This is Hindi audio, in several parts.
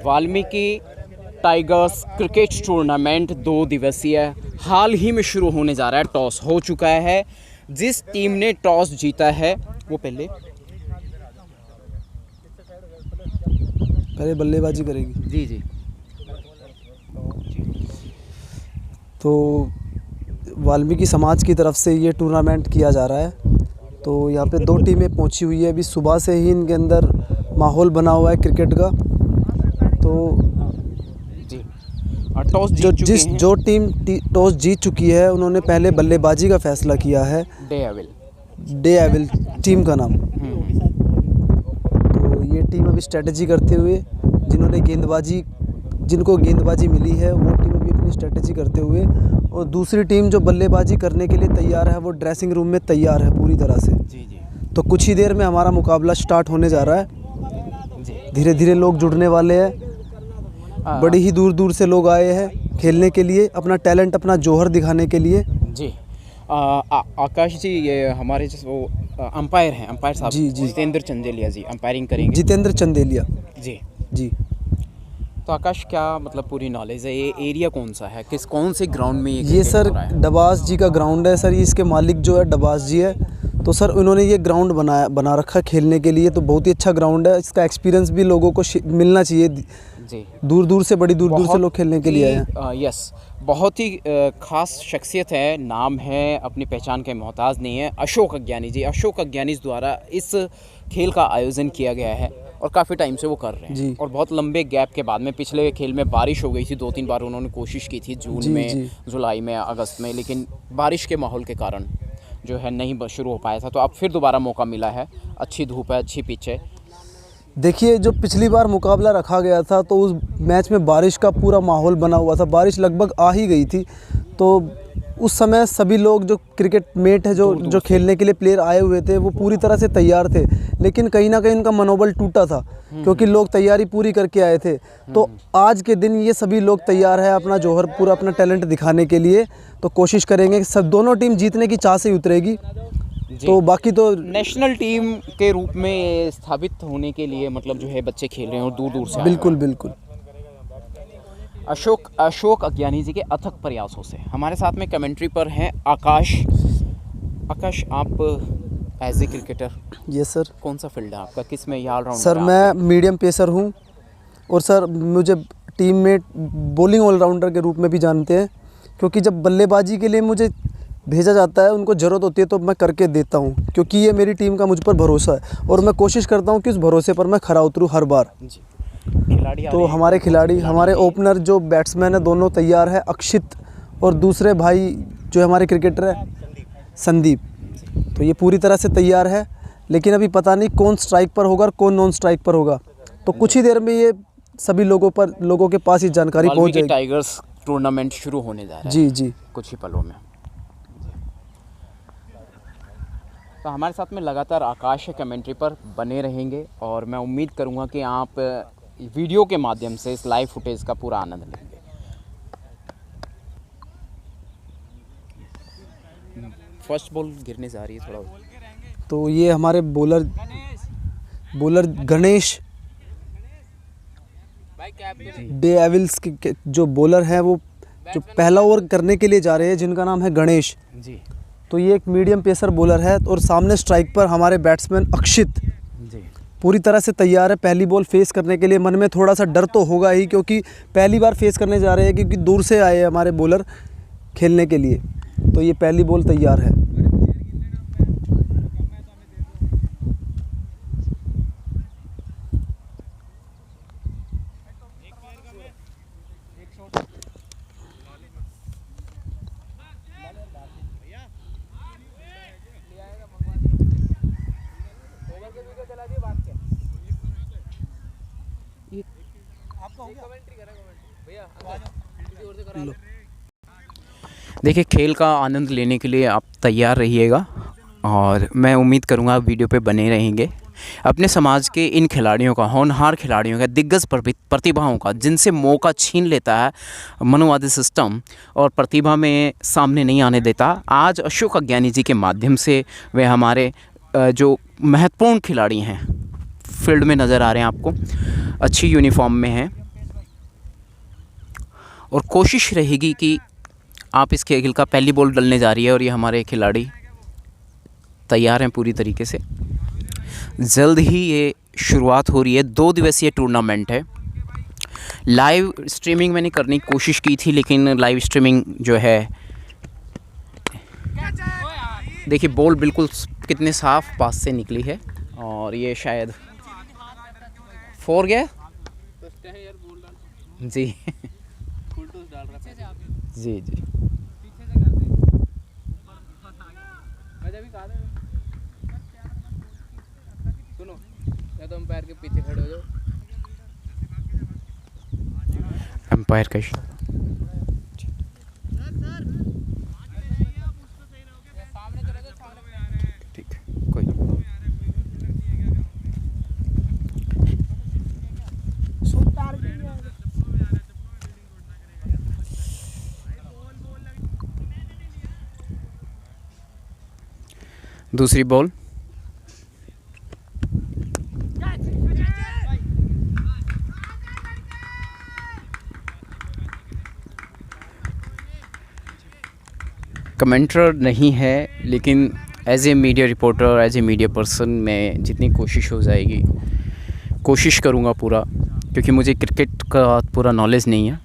वाल्मीकि टाइगर्स क्रिकेट टूर्नामेंट 2 दिवसीय हाल ही में शुरू होने जा रहा है। टॉस हो चुका है। जिस टीम ने टॉस जीता है वो पहले बल्लेबाजी करेगी। जी जी। तो वाल्मीकि समाज की तरफ से ये टूर्नामेंट किया जा रहा है। तो यहाँ पे 2 टीमें पहुँची हुई है। अभी सुबह से ही इनके अंदर माहौल बना हुआ है क्रिकेट का। तो जी टॉस जो टीम टॉस जीत चुकी है उन्होंने पहले बल्लेबाजी का फैसला किया है। डे एविल टीम का नाम। तो ये टीम अभी स्ट्रेटजी करते हुए जिनको गेंदबाजी मिली है वो टीम अभी अपनी स्ट्रेटजी करते हुए, और दूसरी टीम जो बल्लेबाजी करने के लिए तैयार है वो ड्रेसिंग रूम में तैयार है पूरी तरह से। जी जी। तो कुछ ही देर में हमारा मुकाबला स्टार्ट होने जा रहा है। धीरे धीरे लोग जुड़ने वाले हैं। बड़ी ही दूर दूर से लोग आए हैं खेलने के लिए, अपना टैलेंट, अपना जौहर दिखाने के लिए। जी आकाश जी, ये हमारे जो अंपायर हैं, अंपायर साहब जी जी, जितेंद्र चंदेलिया जी अंपायरिंग करेंगे। जितेंद्र चंदेलिया जी जी। तो आकाश, क्या मतलब पूरी नॉलेज है, ये एरिया कौन सा है, कौन से ग्राउंड में ये सर डबास जी का ग्राउंड है सर। ये इसके मालिक जो है डबास जी है। तो सर उन्होंने ये ग्राउंड बना रखा खेलने के लिए। तो बहुत ही अच्छा ग्राउंड है। इसका एक्सपीरियंस भी लोगों को मिलना चाहिए। जी दूर दूर से लोग खेलने के लिए आए हैं। यस, बहुत ही ख़ास शख्सियत है, नाम है, अपनी पहचान के मोहताज नहीं है। अशोक अज्ञानी जी, अशोक अज्ञानी द्वारा इस खेल का आयोजन किया गया है और काफ़ी टाइम से वो कर रहे हैं। और बहुत लंबे गैप के बाद में पिछले खेल में बारिश हो गई थी। 2-3 बार उन्होंने कोशिश की थी, जून में, जुलाई में, अगस्त में, लेकिन बारिश के माहौल के कारण जो है नहीं शुरू हो पाया था। तो अब फिर दोबारा मौका मिला है। अच्छी धूप है, अच्छी पिच है। देखिए, जो पिछली बार मुकाबला रखा गया था तो उस मैच में बारिश का पूरा माहौल बना हुआ था। बारिश लगभग आ ही गई थी। तो उस समय सभी लोग जो क्रिकेट मेट है, जो खेलने के लिए प्लेयर आए हुए थे, वो पूरी तरह से तैयार थे। लेकिन कहीं ना कहीं उनका मनोबल टूटा था क्योंकि लोग तैयारी पूरी करके आए थे। तो आज के दिन ये सभी लोग तैयार है अपना जौहर, पूरा अपना टैलेंट दिखाने के लिए। तो कोशिश करेंगे कि सब दोनों टीम जीतने की चाह से ही उतरेगी। तो बाकी तो नेशनल टीम के रूप में स्थापित होने के लिए मतलब जो है बच्चे खेल रहे हैं और दूर दूर से। बिल्कुल बिल्कुल। अशोक अज्ञानी जी के अथक प्रयासों से हमारे साथ में कमेंट्री पर हैं आकाश। आकाश, आप as a cricketer, yes sir, कौन सा फील्ड है आपका, किस में ऑलराउंडर? सर मैं मीडियम पेसर हूँ। और सर मुझे टीम में बॉलिंग ऑलराउंडर के रूप में भी जानते हैं, क्योंकि जब बल्लेबाजी के लिए मुझे भेजा जाता है, उनको ज़रूरत होती है तो मैं करके देता हूँ, क्योंकि ये मेरी टीम का मुझ पर भरोसा है और मैं कोशिश करता हूँ कि उस भरोसे पर मैं खरा उतरूँ हर बार। तो हमारे खिलाड़ी, हमारे ओपनर जो बैट्समैन है, दोनों तैयार है। अक्षित और दूसरे भाई जो हमारे क्रिकेटर है संदीप, तो ये पूरी तरह से तैयार है। लेकिन अभी पता नहीं कौन स्ट्राइक पर होगा और कौन नॉन स्ट्राइक पर होगा। तो कुछ ही देर में ये सभी लोगों के पास ये जानकारी पहुँच जाएगी। टाइगर्स टूर्नामेंट शुरू होने जा रहा है जी जी, कुछ ही पलों में। तो हमारे साथ में लगातार आकाश कमेंट्री पर बने रहेंगे और मैं उम्मीद करूंगा कि आप वीडियो के माध्यम से इस लाइव फुटेज का पूरा आनंद लेंगे। फर्स्ट बॉल गिरने जा रही है थोड़ा। तो ये हमारे बॉलर गणेश डे एविल्स के जो बॉलर हैं, वो जो पहला ओवर करने के लिए जा रहे हैं, जिनका नाम है गणेश जी। तो ये एक मीडियम पेसर बॉलर है। और सामने स्ट्राइक पर हमारे बैट्समैन अक्षित जी पूरी तरह से तैयार है पहली बॉल फेस करने के लिए। मन में थोड़ा सा डर तो होगा ही, क्योंकि पहली बार फेस करने जा रहे हैं, क्योंकि दूर से आए हैं हमारे बॉलर खेलने के लिए। तो ये पहली बॉल तैयार है। देखिए, खेल का आनंद लेने के लिए आप तैयार रहिएगा और मैं उम्मीद करूंगा आप वीडियो पे बने रहेंगे। अपने समाज के इन खिलाड़ियों का, होनहार खिलाड़ियों का, दिग्गज प्रतिभाओं का, जिनसे मौका छीन लेता है मनोवादी सिस्टम और प्रतिभा में सामने नहीं आने देता, आज अशोक अज्ञानी जी के माध्यम से वे हमारे जो महत्वपूर्ण खिलाड़ी हैं फील्ड में नज़र आ रहे हैं। आपको अच्छी यूनिफॉर्म में हैं और कोशिश रहेगी कि आप इस खेल का पहली बॉल डलने जा रही है और ये हमारे खिलाड़ी तैयार हैं पूरी तरीके से। जल्द ही ये शुरुआत हो रही है। 2 दिवसीय टूर्नामेंट है। लाइव स्ट्रीमिंग मैंने करने की कोशिश की थी, लेकिन लाइव स्ट्रीमिंग जो है, देखिए बॉल बिल्कुल कितने साफ पास से निकली है और ये शायद 4 गया जी। जी जी सुनो, या तो अंपायर के पीछे खड़े हो जाओ। एम्पायर का ठीक है, कोई दूसरी बॉल। कमेंटर नहीं है, लेकिन as a media reporter, as a media person मैं जितनी कोशिश हो जाएगी कोशिश करूँगा पूरा, क्योंकि मुझे क्रिकेट का पूरा नॉलेज नहीं है।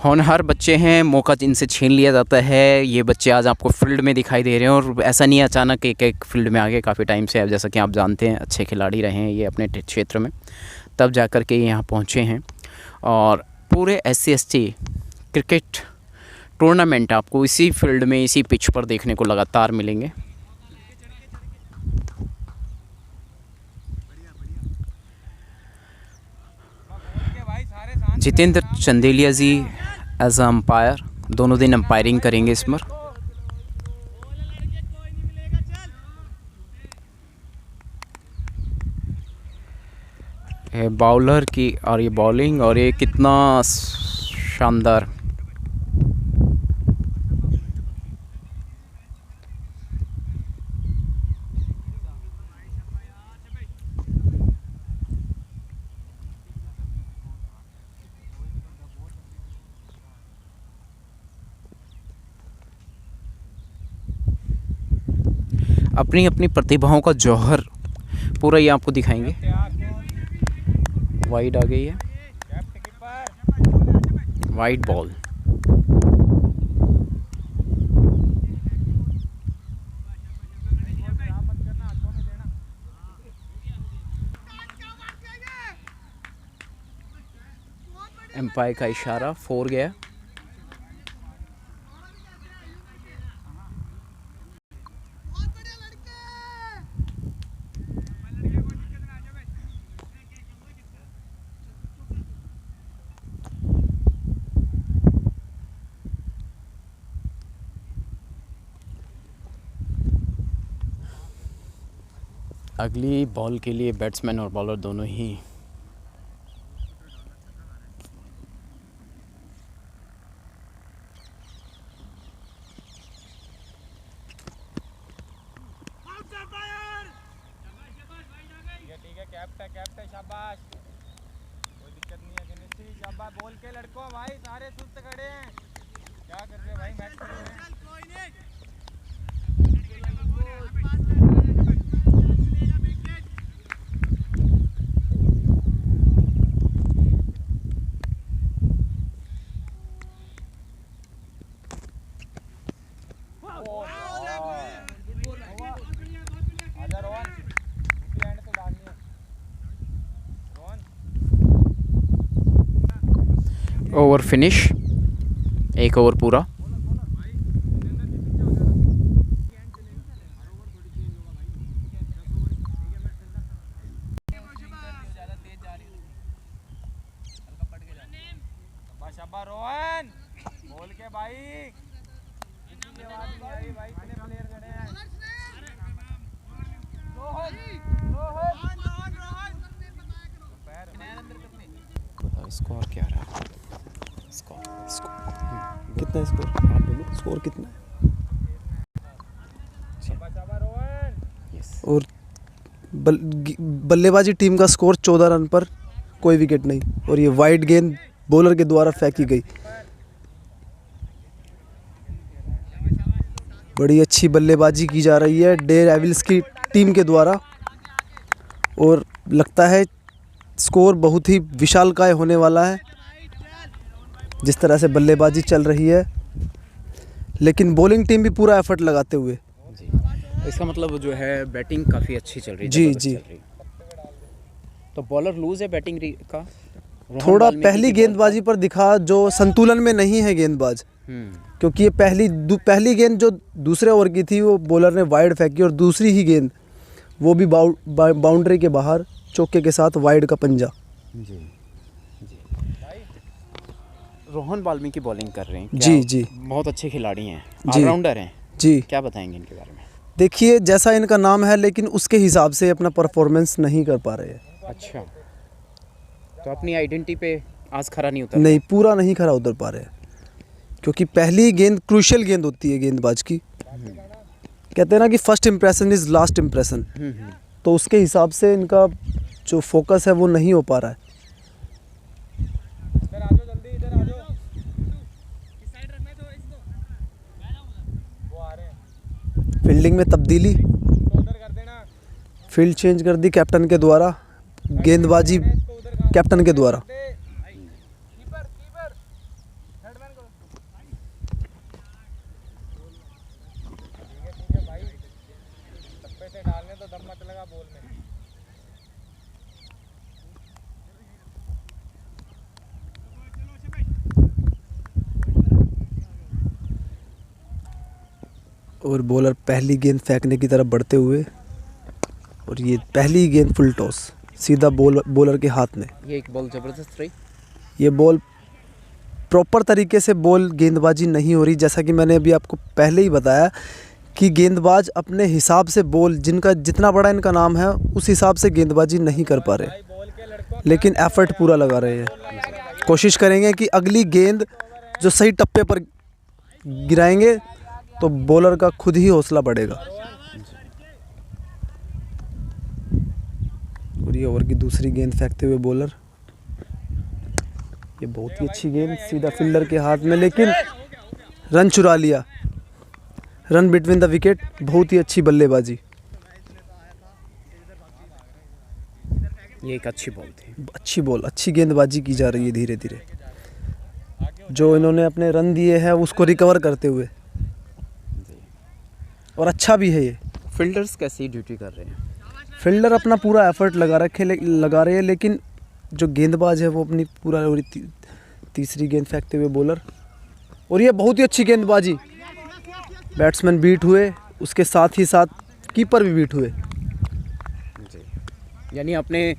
होनहार बच्चे हैं, मौका इनसे छीन लिया जाता है। ये बच्चे आज आपको फील्ड में दिखाई दे रहे हैं और ऐसा नहीं अचानक एक फील्ड में आ गए। काफ़ी टाइम से, अब जैसा कि आप जानते हैं, अच्छे खिलाड़ी रहे हैं ये अपने क्षेत्र में, तब जा कर के यहाँ पहुँचे हैं। और पूरे SC/ST क्रिकेट टूर्नामेंट आपको इसी फील्ड में, इसी पिच पर देखने को लगातार मिलेंगे। जितेंद्र चंदेलिया जी एज अ अंपायर, दोनों दिन अंपायरिंग करेंगे इसमें। बाउलर की और ये बॉलिंग, और ये कितना शानदार। अपनी अपनी प्रतिभाओं का जौहर पूरा ये आपको दिखाएंगे। वाइड आ गई है, वाइड बॉल। एम्पायर का इशारा, 4 गया। अगली बॉल के लिए बैट्समैन और बॉलर दोनों ही कैप्टन शाबाश, कोई दिक्कत नहीं है। गणेश शाबाश, बोल के लड़कों भाई, सारे सुस्त खड़े हैं। क्या कर रहे हो भाई, मैच खड़े हैं। ओवर फिनिश, 1 ओवर पूरा। शाबाश रोहन, बोल के भाई, भाई इतने प्लेयर खड़े हैं। स्कोर क्या रहा? स्कोर कितना है स्कोर? आप बोलो स्कोर कितना है? यस। और बल्लेबाजी टीम का स्कोर 14 रन पर कोई विकेट नहीं। और ये वाइड गेंद बॉलर के द्वारा फेंकी गई। बड़ी अच्छी बल्लेबाजी की जा रही है डेयरडेविल्स की टीम के द्वारा और लगता है स्कोर बहुत ही विशालकाय होने वाला है जिस तरह से बल्लेबाजी चल रही है, लेकिन बॉलिंग टीम भी पूरा एफर्ट लगाते हुए। जी, इसका मतलब जो है बैटिंग काफ़ी अच्छी चल रही है। जी, ज़बरदस्त जी। चल रही है। तो बॉलर लूज है बैटिंग का रोहन थोड़ा वाल्मीकि पहली की बॉल गेंदबाजी पर दिखा जो संतुलन में नहीं है गेंदबाज, क्योंकि ये पहली गेंद जो दूसरे ओवर की थी वो बॉलर ने वाइड फेंकी और दूसरी ही गेंद वो भी बाउंड्री के बाहर चौके के साथ वाइड का पंजा। जी जी। रोहन वाल्मीकि बॉलिंग कर रहे हैं क्या? जी, जी। बहुत अच्छे खिलाड़ी हैं, जी। ऑलराउंडर हैं। जी, क्या बताएंगे इनके बारे में? देखिए जैसा इनका नाम है लेकिन उसके हिसाब से अपना परफॉर्मेंस नहीं कर पा रहे हैं। अच्छा, तो अपनी आइडेंटिटी पे आज खरा नहीं उतर नहीं, पूरा नहीं खरा उतर पा रहे हैं, क्योंकि पहली गेंद क्रूशियल गेंद होती है गेंदबाज की। कहते हैं ना कि first impression is last impression, तो उसके हिसाब से इनका जो फोकस है वो नहीं हो पा रहा है। इधर आ जाओ, जल्दी इधर आ जाओ। इस साइड रखना है तो इसको। वो आ रहे हैं फील्डिंग में तब्दीली, तो उधर कर देना। फील्ड चेंज कर दी कैप्टन के द्वारा, गेंदबाजी इसको उधर कर कैप्टन के द्वारा। दे। कीपर कीपर हेडमैन को। ठीक है भाई, टप्पे से डालने तो दम मत लगा बॉल में। और बॉलर पहली गेंद फेंकने की तरफ बढ़ते हुए और ये पहली गेंद फुल टॉस सीधा बॉलर के हाथ में। ये एक बॉल ज़बरदस्त रही। ये बॉल प्रॉपर तरीके से बॉल गेंदबाजी नहीं हो रही, जैसा कि मैंने अभी आपको पहले ही बताया कि गेंदबाज अपने हिसाब से बॉल जिनका जितना बड़ा इनका नाम है उस हिसाब से गेंदबाजी नहीं कर पा रहे, बॉल के लड़कों लेकिन एफर्ट पूरा लगा रहे हैं। कोशिश करेंगे कि अगली गेंद जो सही टप्पे पर गिराएंगे तो बॉलर का खुद ही हौसला बढ़ेगा। और ये ओवर की दूसरी गेंद फेंकते हुए बॉलर, ये बहुत ही अच्छी गेंद सीधा फील्डर के हाथ में, लेकिन रन चुरा लिया, रन बिटवीन द विकेट। बहुत ही अच्छी बल्लेबाजी, ये एक अच्छी बॉल थी। अच्छी बॉल, अच्छी गेंदबाजी की जा रही है धीरे धीरे। जो इन्होंने अपने रन दिए हैं उसको रिकवर करते हुए, और अच्छा भी है ये। फील्डर्स कैसी ड्यूटी कर रहे हैं? फील्डर अपना पूरा एफर्ट लगा रहे हैं, लेकिन जो गेंदबाज है वो अपनी पूरा तीसरी गेंद फेंकते हुए बॉलर, और ये बहुत ही अच्छी गेंदबाजी। बैट्समैन बीट हुए, उसके साथ ही साथ कीपर भी बीट हुए। जी, यानी अपने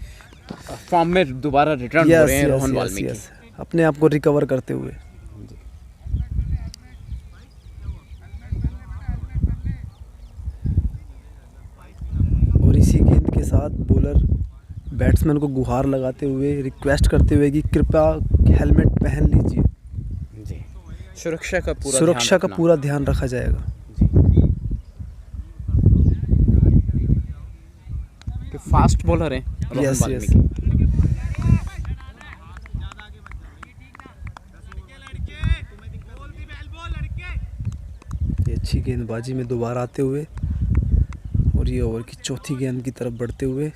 फॉर्म में दोबारा रिटर्न हो रहे हैं रोहन वाल्मीकि। अपने आप को रिकवर करते हुए। और इसी गेंद के साथ बॉलर बैट्समैन को गुहार लगाते हुए रिक्वेस्ट करते हुए कि कृपया हेलमेट पहन लीजिए। जी, सुरक्षा का पूरा ध्यान रखा जाएगा। कि फास्ट बॉलर हैं रोहन यस, वाल्मीकि। ये अच्छी गेंदबाजी में दोबारा आते हुए और ये ओवर की चौथी गेंद की तरफ बढ़ते हुए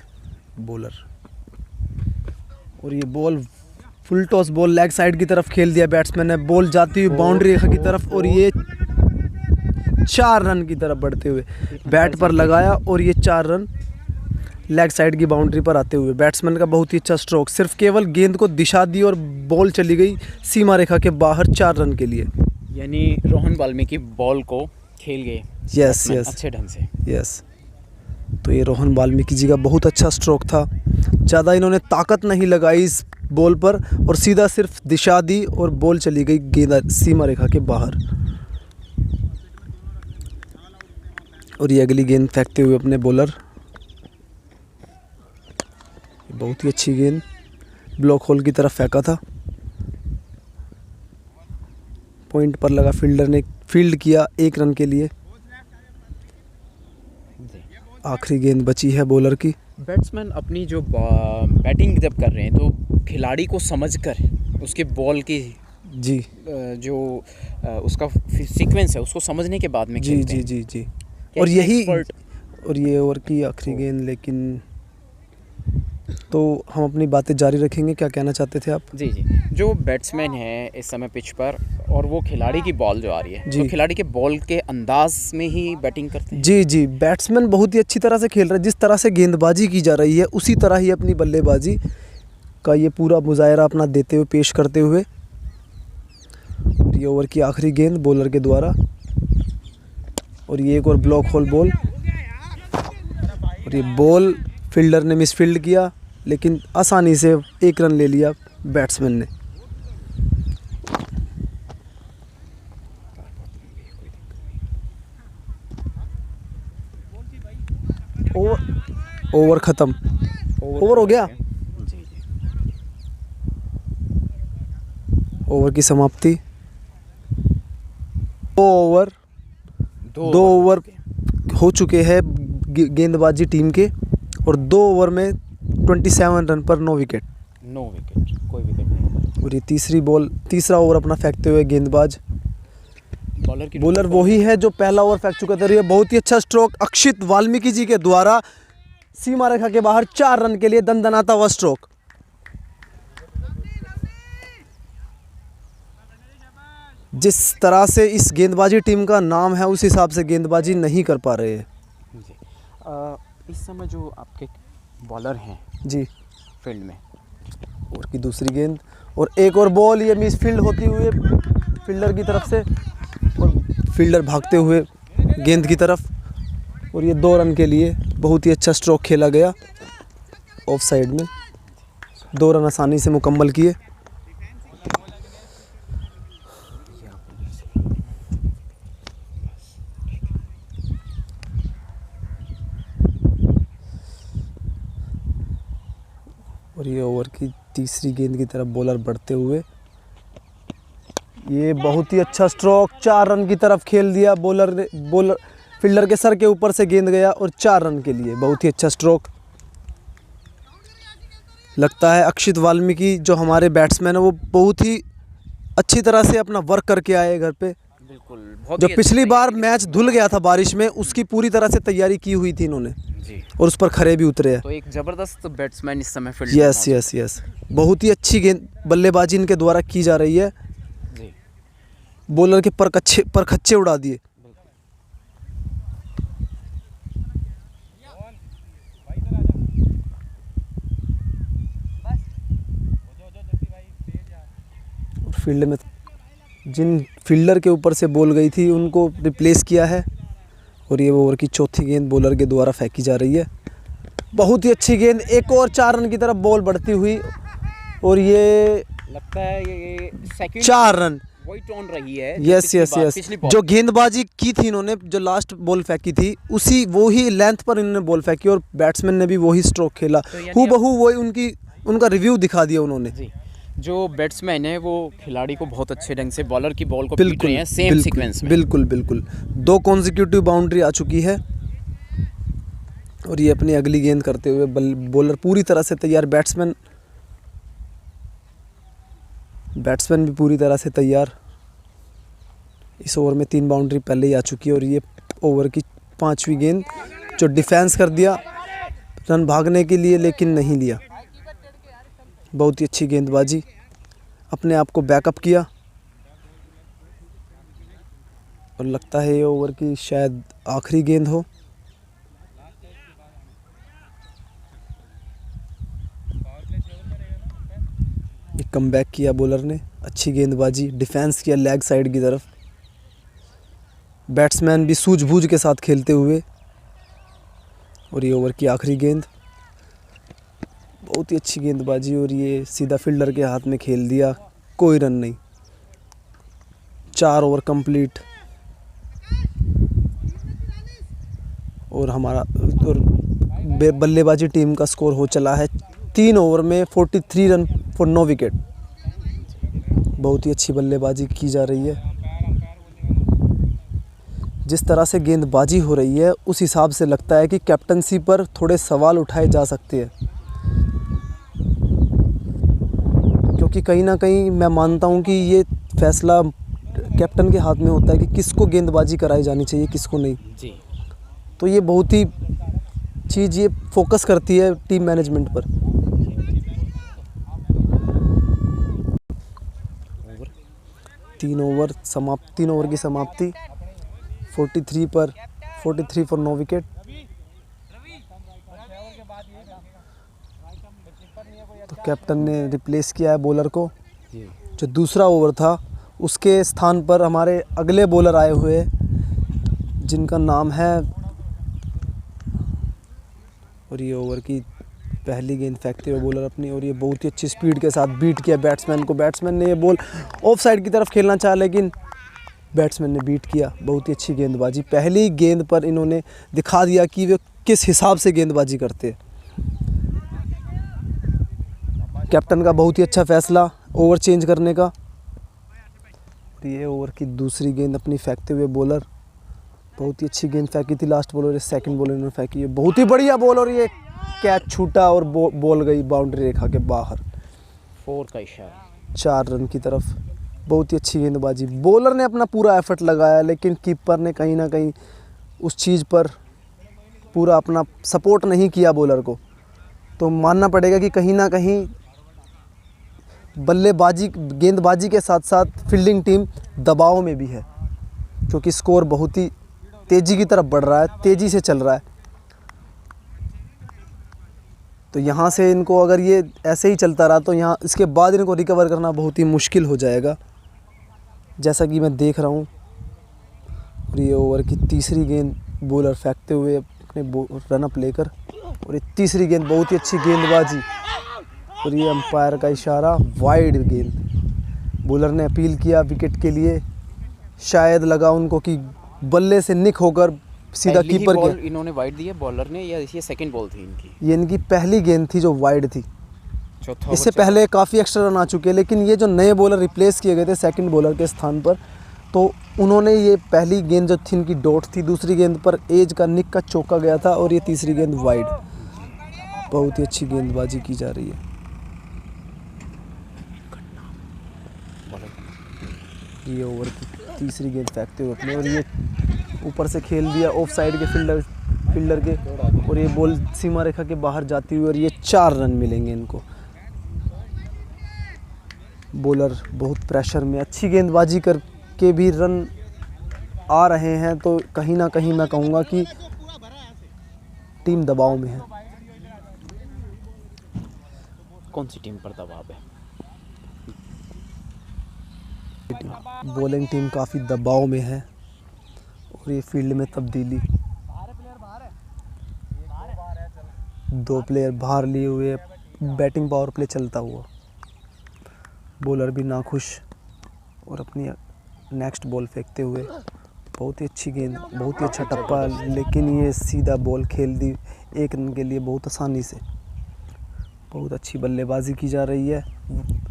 बॉलर, और ये ball full toss ball leg side की तरफ खेल दिया बैट्समैन ने, बॉल जाती हुई बाउंड्री रेखा की तरफ, और ये 4 रन की तरफ बढ़ते हुए बैट पर लगाया, और ये 4 रन लेग साइड की बाउंड्री पर आते हुए। बैट्समैन का बहुत ही अच्छा स्ट्रोक, सिर्फ केवल गेंद को दिशा दी और बॉल चली गई सीमा रेखा के बाहर 4 रन के लिए। यानी रोहन वाल्मीकि बॉल को खेल गए यस अच्छे ढंग से। यस, तो ये रोहन वाल्मीकि जी का बहुत अच्छा स्ट्रोक था। ज़्यादा इन्होंने ताकत नहीं लगाई इस बॉल पर, और सीधा सिर्फ दिशा दी और बॉल चली गई गेंद सीमा रेखा के बाहर। और ये अगली गेंद फेंकते हुए अपने बॉलर, बहुत ही अच्छी गेंद ब्लॉक होल की तरफ फेंका था, पॉइंट पर लगा, फील्डर ने फील्ड किया 1 रन के लिए। आखिरी गेंद बची है बॉलर की। बैट्समैन अपनी जो बैटिंग जब कर रहे हैं तो खिलाड़ी को समझकर उसके बॉल की जी जो उसका सीक्वेंस है उसको समझने के बाद में जी खेलते जी हैं। जी जी क्या और इसमें यही expert- और ये ओवर की आखिरी गेंद, लेकिन तो हम अपनी बातें जारी रखेंगे। क्या कहना चाहते थे आप? जी जी, जो बैट्समैन है इस समय पिच पर और वो खिलाड़ी की बॉल जो आ रही है जी। तो खिलाड़ी के बॉल के अंदाज में ही बैटिंग करते हैं। जी जी, बैट्समैन बहुत ही अच्छी तरह से खेल रहा है। जिस तरह से गेंदबाजी की जा रही है उसी तरह ही अपनी बल्लेबाजी का ये पूरा मुजाहरा अपना देते हुए, पेश करते हुए। और ये ओवर की आखिरी गेंद बॉलर के द्वारा, और ये एक और ब्लॉक होल बॉल, और ये बॉल फील्डर ने मिसफील्ड किया, लेकिन आसानी से 1 रन ले लिया बैट्समैन ने। ओवर ख़त्म, ओवर हो गया। जी जी, ओवर की समाप्ति। 2 ओवर हो चुके हैं गेंदबाजी टीम के, और 2 ओवर में 27 रन पर 9 विकेट। 9 विकेट, कोई विकेट नहीं। और ये तीसरा ओवर अपना फेंकते हुए गेंदबाज बॉलर वही है जो पहला ओवर फेंक चुका था। और ये बहुत ही अच्छा स्ट्रोक अक्षित वाल्मीकि जी के द्वारा सीमा रेखा के बाहर 4 रन के लिए दनदनाता हुआ स्ट्रोक। जिस तरह से इस गेंदबाजी टीम का नाम है उस हिसाब से गेंदबाजी नहीं कर पा रहे हैं। जी, इस समय जो आपके बॉलर हैं जी, फील्ड में, ओवर की दूसरी गेंद और एक और बॉल, ये मिस फील्ड होती हुई फील्डर की तरफ से, और फील्डर भागते हुए गेंद की तरफ, और ये 2 रन के लिए बहुत ही अच्छा स्ट्रोक खेला गया ऑफ साइड में। 2 रन आसानी से मुकम्मल किए। और ये ओवर की तीसरी गेंद की तरफ बॉलर बढ़ते हुए, ये बहुत ही अच्छा स्ट्रोक 4 रन की तरफ खेल दिया बॉलर फील्डर के सर के ऊपर से गेंद गया और 4 रन के लिए बहुत ही अच्छा स्ट्रोक। लगता है अक्षित वाल्मीकि जो हमारे बैट्समैन है वो बहुत ही अच्छी तरह से अपना वर्क करके आए घर पे। बिल्कुल, बहुत जो ही पिछली अच्छी बार मैच धुल गया था बारिश में, उसकी पूरी तरह से तैयारी की हुई थी इन्होंने, जी। और उस पर खरे भी उतरे हैं। तो एक ज़बरदस्त बैट्समैन इस समय फील्ड में यस मौजूद यस यस, बहुत ही अच्छी गेंद बल्लेबाजी इनके द्वारा की जा रही है। है। जी, बॉलर के परखच्चे उड़ा दिए। और फील्ड में जिन फील्डर के ऊपर से बॉल गई थी उनको रिप्लेस किया है, और ये ओवर की चौथी गेंद बॉलर के द्वारा फेंकी जा रही है। बहुत ही अच्छी गेंद, एक और 4 रन की तरफ बॉल बढ़ती हुई, और ये लगता है ये सेकंड 4 रन। वही टोन रही है जो यस पिछली यस बार- यस, पिछली बॉल जो गेंदबाजी की थी इन्होंने, जो लास्ट बॉल फेंकी थी उसी वो ही लेंथ पर इन्होंने बॉल फेंकी, और बैट्समैन ने भी वही स्ट्रोक खेला। तो यानी हूबहू वही उनका रिव्यू दिखा दिया उन्होंने। जी, जो बैट्समैन है वो खिलाड़ी को बहुत अच्छे ढंग से बॉलर की बॉल को पीट बिल्कुल रहे हैं सेम बिल्कुल, सीक्वेंस में। बिल्कुल बिल्कुल 2 कॉन्जिक्यूटिव बाउंड्री आ चुकी है, और ये अपनी अगली गेंद करते हुए बॉलर पूरी तरह से तैयार, बैट्समैन भी पूरी तरह से तैयार। इस ओवर में 3 बाउंड्री पहले ही आ चुकी है, और ये ओवर की 5वीं गेंद जो डिफेंस कर दिया रन भागने के लिए, लेकिन नहीं लिया। बहुत ही अच्छी गेंदबाजी, अपने आप को बैकअप किया, और लगता है ये ओवर की शायद आखिरी गेंद हो। ये कमबैक किया बॉलर ने, अच्छी गेंदबाजी, डिफेंस किया लेग साइड की तरफ। बैट्समैन भी सूझबूझ के साथ खेलते हुए, और ये ओवर की आखिरी गेंद, बहुत ही अच्छी गेंदबाजी, और ये सीधा फील्डर के हाथ में खेल दिया, कोई रन नहीं। 4 ओवर कंप्लीट, और हमारा बल्लेबाजी टीम का स्कोर हो चला है 3 ओवर में 43 रन फॉर 9 विकेट। बहुत ही अच्छी बल्लेबाजी की जा रही है। जिस तरह से गेंदबाजी हो रही है उस हिसाब से लगता है कि कैप्टनसी पर थोड़े सवाल उठाए जा सकते हैं, क्योंकि कहीं ना कहीं मैं मानता हूं कि ये फैसला कैप्टन के हाथ में होता है कि किसको गेंदबाजी कराई जानी चाहिए, किसको नहीं। जी। तो ये बहुत ही चीज़ ये फोकस करती है टीम मैनेजमेंट पर। तीन ओवर की समाप्ति 43 फॉर 9 विकेट। तो कैप्टन ने रिप्लेस किया है बॉलर को। जी। जो दूसरा ओवर था उसके स्थान पर हमारे अगले बॉलर आए हुए हैं जिनका नाम है, और ये ओवर की पहली गेंद फेंकते हुए बॉलर अपनी, और ये बहुत ही अच्छी स्पीड के साथ बीट किया बैट्समैन को। बैट्समैन ने ये बॉल ऑफ साइड की तरफ खेलना चाहा लेकिन बैट्समैन ने बीट किया। बहुत ही अच्छी गेंदबाजी, पहली गेंद पर इन्होंने दिखा दिया कि वे किस हिसाब से गेंदबाजी करते हैं। कैप्टन का बहुत ही अच्छा फैसला ओवर चेंज करने का। ये ओवर की दूसरी गेंद अपनी फेंकते हुए बॉलर, बहुत ही अच्छी गेंद फेंकी थी लास्ट बॉलर, सेकंड बॉलर इन्होंने फेंकी है, बहुत ही बढ़िया बॉल, और ये कैच छूटा और बॉल गई बाउंड्री रेखा के बाहर, 4 का इशारा। 4 रन की तरफ। बहुत ही अच्छी गेंदबाजी, बॉलर ने अपना पूरा एफर्ट लगाया लेकिन कीपर ने कहीं ना कहीं उस चीज़ पर पूरा अपना सपोर्ट नहीं किया बॉलर को। तो मानना पड़ेगा कि कहीं ना कहीं गेंदबाजी के साथ साथ फील्डिंग टीम दबाव में भी है, क्योंकि स्कोर बहुत ही तेज़ी की तरफ बढ़ रहा है, तेज़ी से चल रहा है। तो यहाँ से इनको अगर ये ऐसे ही चलता रहा तो यहाँ इसके बाद इनको रिकवर करना बहुत ही मुश्किल हो जाएगा, जैसा कि मैं देख रहा हूँ। और ये ओवर की तीसरी गेंद बॉलर फेंकते हुए अपने रन अप लेकर, और ये तीसरी गेंद बहुत ही अच्छी गेंदबाजी, और ये अंपायर का इशारा, वाइड गेंद। बॉलर ने अपील किया विकेट के लिए, शायद लगा उनको कि बल्ले से निक होकर सीधा कीपर के। इन्होंने वाइड दी है बॉलर ने, या ये सेकंड बॉल थी इनकी? ये इनकी पहली गेंद थी जो वाइड थी। चौथा इससे पहले काफ़ी एक्स्ट्रा रन आ चुके हैं, लेकिन ये जो नए बॉलर रिप्लेस किए गए थे सेकंड बॉलर के स्थान पर, तो उन्होंने ये पहली गेंद जो थी इनकी डॉट थी, दूसरी गेंद पर एज का निक का चौका गया था, और ये तीसरी गेंद वाइड। बहुत ही अच्छी गेंदबाजी की जा रही है। ये ओवर की तीसरी गेंद फेंकते हुए अपने, और ये ऊपर से खेल दिया ऑफ साइड के फील्डर के, और ये बॉल सीमा रेखा के बाहर जाती हुई, और ये 4 रन मिलेंगे इनको। बॉलर बहुत प्रेशर में, अच्छी गेंदबाजी करके भी रन आ रहे हैं, तो कहीं ना कहीं मैं कहूँगा कि टीम दबाव में है। कौन सी टीम पर दबाव है? बॉलिंग टीम काफ़ी दबाव में है, और ये फील्ड में तब्दीली, 2 प्लेयर बाहर लिए हुए, बैटिंग पावर प्ले चलता हुआ, बॉलर भी नाखुश, और अपनी नेक्स्ट बॉल फेंकते हुए। बहुत ही अच्छी गेंद, बहुत ही अच्छा टप्पा, लेकिन ये सीधा बॉल खेल दी 1 रन के लिए बहुत आसानी से। बहुत अच्छी बल्लेबाजी की जा रही है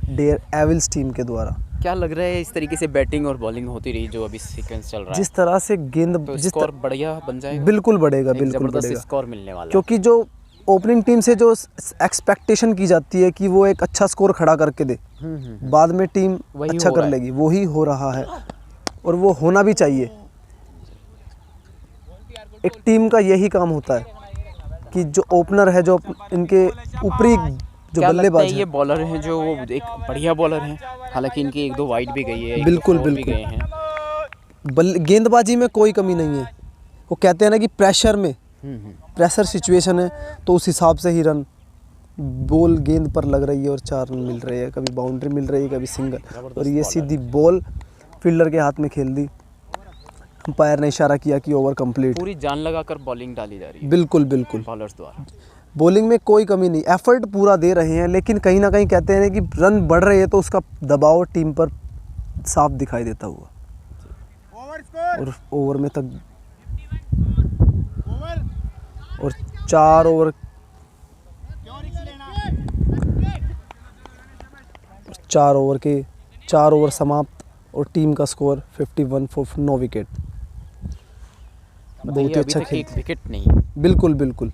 डेयर एविल्स टीम के द्वारा। क्या लग रहा है इस तरीके से बैटिंग और बॉलिंग होती रही जो अभी सीक्वेंस चल रहा है, जिस तरह से गेंद तो स्कोर बढ़िया बन जाएगा? बिल्कुल बढ़ेगा, एक बिल्कुल जबरदस्त बढ़ेगा, स्कोर मिलने वाला है। क्योंकि जो ओपनिंग टीम से जो एक्सपेक्टेशन की जाती है कि वो एक अच्छा स्कोर खड़ा करके दे, बाद में टीम वही अच्छा हो कर रहा है। लेगी, वही हो रहा है, और वो होना भी चाहिए। एक टीम का यही काम होता है कि जो ओपनर है, जो इनके ऊपरी जो क्या लगता बल्लेबाज है ये बॉलर हैं जो वो एक बढ़िया बॉलर हैं, हालांकि इनकी 1-2 वाइड भी गई है, 1-2 बिल्कुल, फोर भी बिल्कुल। गए हैं। गेंदबाजी में कोई कमी नहीं है। वो कहते हैं ना कि प्रेशर में, प्रेशर सिचुएशन है, तो उस हिसाब से ही रन बॉल गेंद पर लग रही है और 4 रन मिल रहे हैं, कभी बाउंड्री मिल रही है, कभी सिंगल, और ये सीधी बॉल फील्डर के हाथ में खेल दी। अंपायर ने इशारा किया कि ओवर कंप्लीट। पूरी जान लगाकर बॉलिंग डाली जा रही है बिल्कुल बिल्कुल, बॉलर्स द्वारा। बॉलिंग में कोई कमी नहीं, एफर्ट पूरा दे रहे हैं, लेकिन कहीं ना कहीं कहते हैं कि रन बढ़ रहे हैं तो उसका दबाव टीम पर साफ दिखाई देता हुआ। और ओवर में तक और 4 ओवर 4 ओवर समाप्त, और टीम का स्कोर 51 फॉर 9 विकेट। बहुत ही अभी अच्छा तक खेल। एक विकेट नहीं। बिल्कुल बिल्कुल।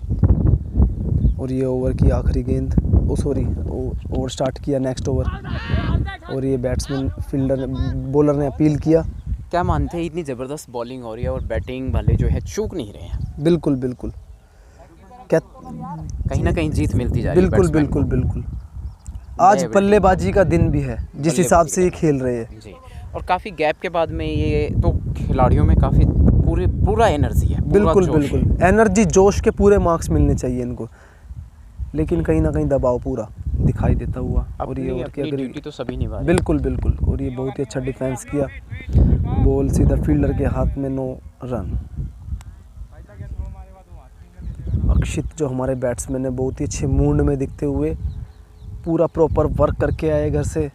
और ये ओवर की आखिरी गेंद, ओवर स्टार्ट किया, नेक्स्ट ओवर। और ये बैट्समैन फील्डर बॉलर ने अपील किया। क्या मानते हैं, इतनी ज़बरदस्त बॉलिंग हो रही है और बैटिंग वाले जो है चूक नहीं रहे हैं, बिल्कुल बिल्कुल। क्या, कहीं ना कहीं जीत मिलती जा रही है बिल्कुल बैट्समैन को। बिल्कुल बिल्कुल। आज नए बल्लेबाजी का दिन भी है, जिस हिसाब से ये खेल रहे हैं। जी, और काफ़ी गैप के बाद में ये तो खिलाड़ियों में काफ़ी पूरा एनर्जी है, पूरा बिल्कुल जोश है। बिल्कुल, एनर्जी जोश के पूरे मार्क्स मिलने चाहिए इनको, लेकिन कहीं ना कहीं दबाव पूरा दिखाई देता हुआ। और ये ओवर की अपनी अगली, ड्यूटी तो सभी निभा रहे हैं। बिल्कुल बिल्कुल। और ये बहुत ही अच्छा डिफेंस किया, बॉल सीधा फील्डर के हाथ में, 9 रन। अक्षित जो हमारे बैट्समैन है, बहुत ही अच्छे मूड में दिखते हुए पूरा प्रॉपर वर्क करके आए घर से।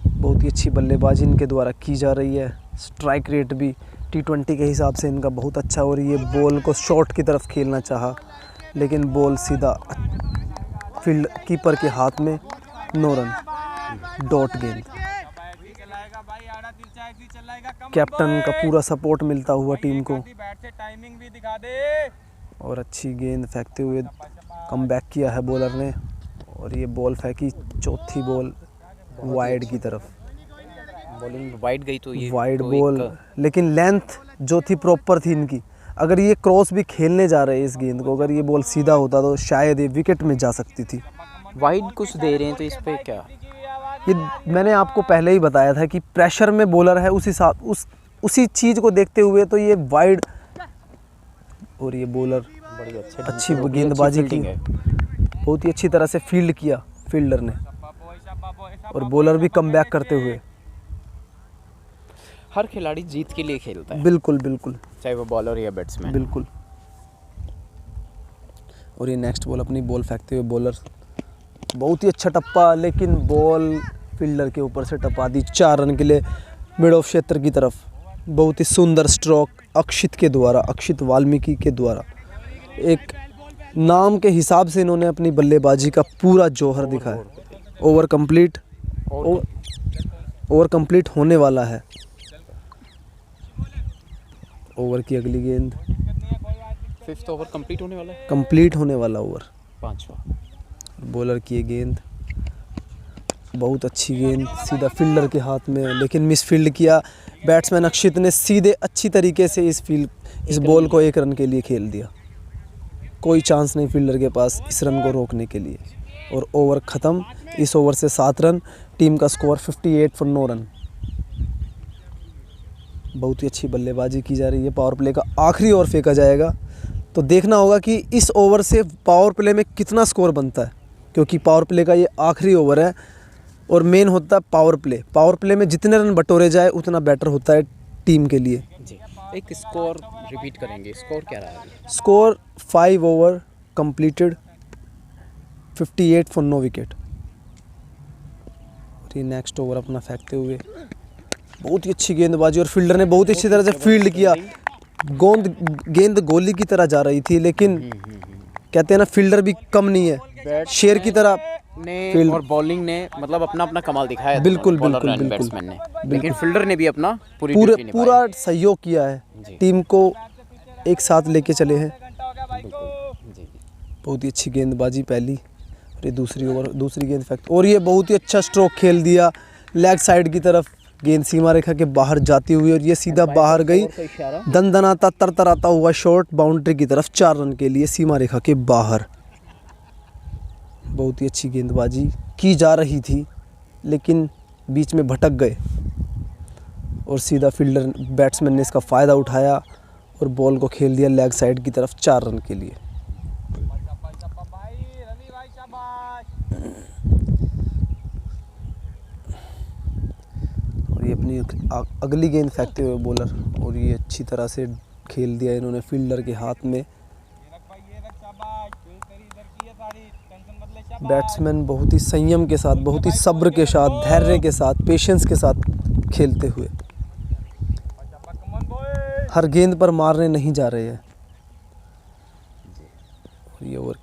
बहुत ही अच्छी बल्लेबाजी इनके द्वारा की जा रही है। स्ट्राइक रेट भी T20 के हिसाब से इनका बहुत अच्छा। और ये बॉल को शॉर्ट की तरफ खेलना चाहा, लेकिन बॉल सीधा फील्ड कीपर के हाथ में, 9 रन, डॉट गेंद। कैप्टन का पूरा सपोर्ट मिलता हुआ टीम को, टाइमिंग भी दिखा दे। और अच्छी गेंद फेंकते हुए कमबैक किया है बॉलर ने। और ये बॉल फेंकी, चौथी बॉल वाइड की तरफ, बॉलिंग वाइड गई तो ये वाइड तो बॉल, एक लेकिन लेंथ जो थी प्रॉपर थी इनकी। अगर ये क्रॉस भी खेलने जा रहे हैं इस गेंद को, अगर ये बॉल सीधा होता तो शायद ये विकेट में जा सकती थी। वाइड कुछ दे रहे हैं, तो इस पे क्या? ये मैंने आपको पहले ही बताया था कि प्रेशर में बॉलर है, उसी चीज़ को देखते हुए तो ये वाइड। और ये बॉलर बड़ी अच्छी गेंदबाजी की, है। बहुत ही अच्छी तरह से फील्ड किया फील्डर ने, और बॉलर भी कमबैक करते हुए। हर खिलाड़ी जीत के लिए खेलता है, बिल्कुल बिल्कुल चाहे वो बॉलर या बैट्समैन। बिल्कुल। और ये नेक्स्ट बॉल, अपनी बॉल फेंकते हुए बॉलर, बहुत ही अच्छा टप्पा, लेकिन बॉल फील्डर के ऊपर से टपा दी 4 रन के लिए मिड ऑफ क्षेत्र की तरफ। बहुत ही सुंदर स्ट्रोक अक्षित के द्वारा, अक्षित वाल्मीकि के द्वारा। एक नाम के हिसाब से इन्होंने अपनी बल्लेबाजी का पूरा जौहर दिखाया। ओवर कंप्लीट, ओवर कंप्लीट होने वाला है। ओवर की अगली गेंद, 5th ओवर कंप्लीट होने वाला है, कंप्लीट होने वाला ओवर, 5वां। बॉलर की ये गेंद, बहुत अच्छी गेंद, सीधा फील्डर के हाथ में, लेकिन मिस फील्ड किया बैट्समैन अक्षित ने। सीधे अच्छी तरीके से इस बॉल को 1 रन के लिए खेल दिया। कोई चांस नहीं फील्डर के पास इस रन को रोकने के लिए। और ओवर ख़त्म। इस ओवर से 7 रन, टीम का स्कोर 58 फॉर 9 रन। बहुत ही अच्छी बल्लेबाजी की जा रही है। पावर प्ले का आखिरी ओवर फेंका जाएगा, तो देखना होगा कि इस ओवर से पावर प्ले में कितना स्कोर बनता है, क्योंकि पावर प्ले का ये आखिरी ओवर है और मेन होता है पावर प्ले। पावर प्ले में जितने रन बटोरे जाए उतना बेटर होता है टीम के लिए। जी, एक स्कोर रिपीट करेंगे, स्कोर क्या रहा है? Score 5 over completed, 58 for 9 wicket. और ये नेक्स्ट ओवर अपना फेंकते हुए, बहुत ही अच्छी गेंदबाजी, और फील्डर ने बहुत ही अच्छी तरह से फील्ड किया। गेंद गोली की तरह जा रही थी, लेकिन कहते हैं ना, फील्डर भी कम नहीं है, शेर की तरह ने और बॉलिंग ने मतलब अपना कमाल दिखाया। बिल्कुल बॉलर बिल्कुल एंड बिल्कुल बैट्समैन ने, लेकिन फील्डर ने भी अपना ड्यूटी निभाई। पूरा सहयोग किया है, टीम को एक साथ लेके चले हैं। जी। बहुत ही अच्छी गेंदबाजी पहली, और ये दूसरी गेंद फेंक, और ये बहुत ही अच्छा स्ट्रोक खेल दिया लेग साइड की तरफ। गेंद सीमा रेखा के बाहर जाती हुई, और ये सीधा बाहर गई, दनदनाता तरतराता हुआ शॉट बाउंड्री की तरफ, 4 रन के लिए सीमा रेखा के बाहर। बहुत ही अच्छी गेंदबाजी की जा रही थी, लेकिन बीच में भटक गए, और सीधा फील्डर बैट्समैन ने इसका फ़ायदा उठाया और बॉल को खेल दिया लेग साइड की तरफ, 4 रन के लिए। और ये अपनी अगली गेंद फेंकते हुए बॉलर, और ये अच्छी तरह से खेल दिया इन्होंने फील्डर के हाथ में। बैट्समैन बहुत ही संयम के साथ, बहुत ही सब्र के साथ, धैर्य के साथ, पेशेंस के साथ खेलते हुए, हर गेंद पर मारने नहीं जा रहे हैं। और ये ओवर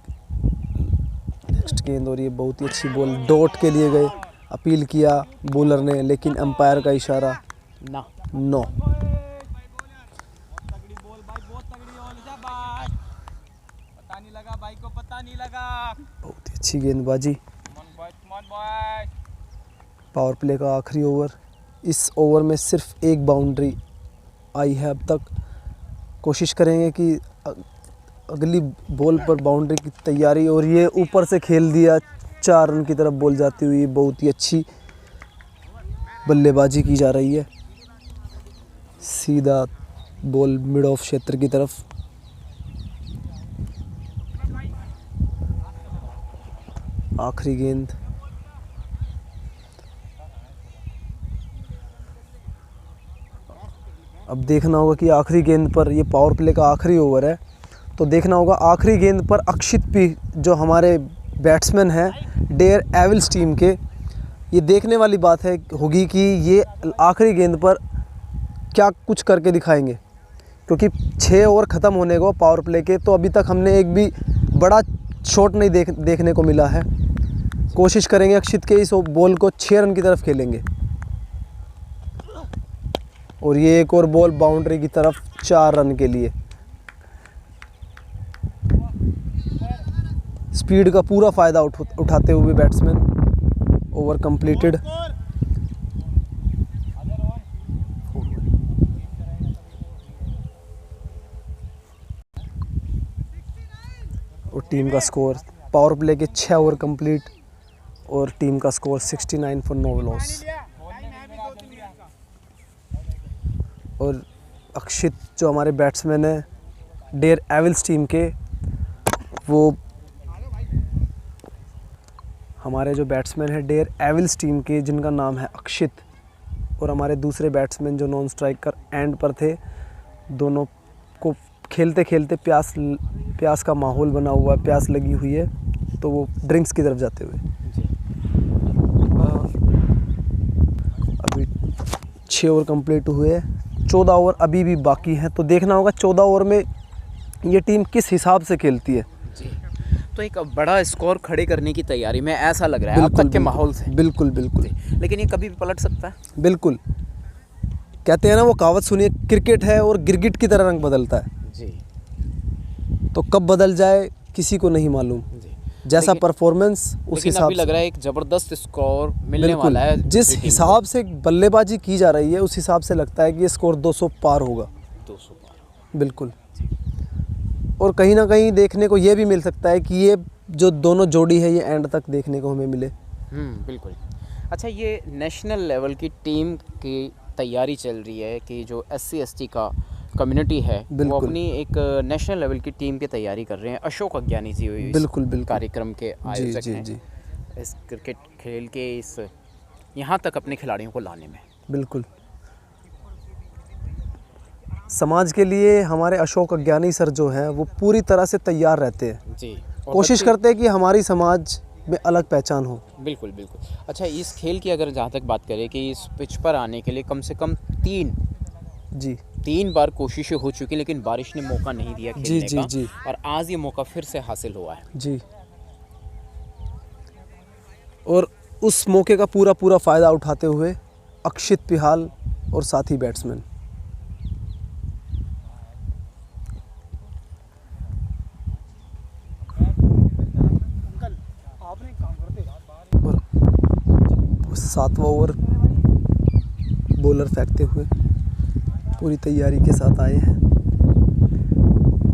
नेक्स्ट गेंद, और ये बहुत ही अच्छी बॉल, डॉट के लिए गए, अपील किया बॉलर ने, लेकिन अंपायर का इशारा ना। नो। अच्छी गेंदबाजी। come on boys. Power play का आखिरी ओवर। इस ओवर में सिर्फ एक बाउंड्री आई है अब तक। कोशिश करेंगे कि अगली बॉल पर बाउंड्री की तैयारी, और ये ऊपर से खेल दिया, 4 रन की तरफ बॉल जाती हुई। बहुत ही अच्छी बल्लेबाजी की जा रही है। सीधा बॉल मिड ऑफ क्षेत्र की तरफ। आखिरी गेंद। अब देखना होगा कि आखिरी गेंद पर, ये पावर प्ले का आखिरी ओवर है, तो देखना होगा आखिरी गेंद पर अक्षित भी, जो हमारे बैट्समैन हैं डेयर एविल्स टीम के, ये देखने वाली बात है होगी कि ये आखिरी गेंद पर क्या कुछ करके दिखाएंगे, क्योंकि 6 ओवर ख़त्म होने को पावर प्ले के, तो अभी तक हमने एक भी बड़ा शॉट नहीं देखने को मिला है। कोशिश करेंगे अक्षित के इस बॉल को 6 रन की तरफ खेलेंगे, और ये एक और बॉल बाउंड्री की तरफ 4 रन के लिए। स्पीड का पूरा फ़ायदा उठाते हुए बैट्समैन। Over completed. और टीम का स्कोर, पावर प्ले के 6 ओवर कंप्लीट, और टीम का स्कोर 69 फॉर नो लॉस। और अक्षित जो हमारे बैट्समैन हैं डेयर एविल्स टीम के, वो हमारे जो बैट्समैन हैं डेयर एविल्स टीम के, जिनका नाम है अक्षित, और हमारे दूसरे बैट्समैन जो नॉन स्ट्राइकर एंड पर थे, दोनों को खेलते खेलते प्यास का माहौल बना हुआ है, प्यास लगी हुई है, तो वो ड्रिंक्स की तरफ जाते हुए। अभी 6 ओवर कंप्लीट हुए, 14 ओवर अभी भी बाकी हैं, तो देखना होगा 14 ओवर में ये टीम किस हिसाब से खेलती है। जी, तो एक बड़ा स्कोर खड़े करने की तैयारी में ऐसा लग रहा है अब तक के माहौल से। बिल्कुल बिल्कुल। लेकिन ये कभी भी पलट सकता है। बिल्कुल, कहते हैं ना वो कहावत सुनिए, क्रिकेट है और गिरगिट की तरह रंग बदलता है जी। तो कब बदल जाए किसी को नहीं मालूम। जी, जैसा परफॉर्मेंस उस हिसाब अभी लग रहा है एक ज़बरदस्त स्कोर मिलने वाला है। जिस हिसाब से बल्लेबाजी की जा रही है उस हिसाब से लगता है कि ये स्कोर 200 पार होगा। 200 पार। बिल्कुल। और कहीं ना कहीं देखने को ये भी मिल सकता है कि ये जो दोनों जोड़ी है ये एंड तक देखने को हमें मिले। बिल्कुल। अच्छा, ये नेशनल लेवल की टीम की तैयारी चल रही है कि जो SC ST का कम्युनिटी है वो अपनी एक नेशनल लेवल की टीम की तैयारी कर रहे हैं। अशोक अज्ञानी जी बिल्कुल कार्यक्रम के आयोजक हैं जी। इस क्रिकेट खेल के इस यहाँ तक अपने खिलाड़ियों को लाने में। बिल्कुल। समाज के लिए हमारे अशोक अज्ञानी सर जो हैं वो पूरी तरह से तैयार रहते हैं जी, कोशिश करते हैं कि हमारी समाज में अलग पहचान हो। बिल्कुल बिल्कुल। अच्छा, इस खेल की अगर जहाँ तक बात करें कि इस पिच पर आने के लिए कम से कम 3 बार कोशिशें हो चुकी, लेकिन बारिश ने मौका नहीं दिया खेलने का। जी। और आज ये मौका फिर से हासिल हुआ है। जी, और उस मौके का पूरा फ़ायदा उठाते हुए अक्षित पिहाल और साथी बैट्समैन। और 7वां ओवर बॉलर फेंकते हुए पूरी तैयारी के साथ आए हैं।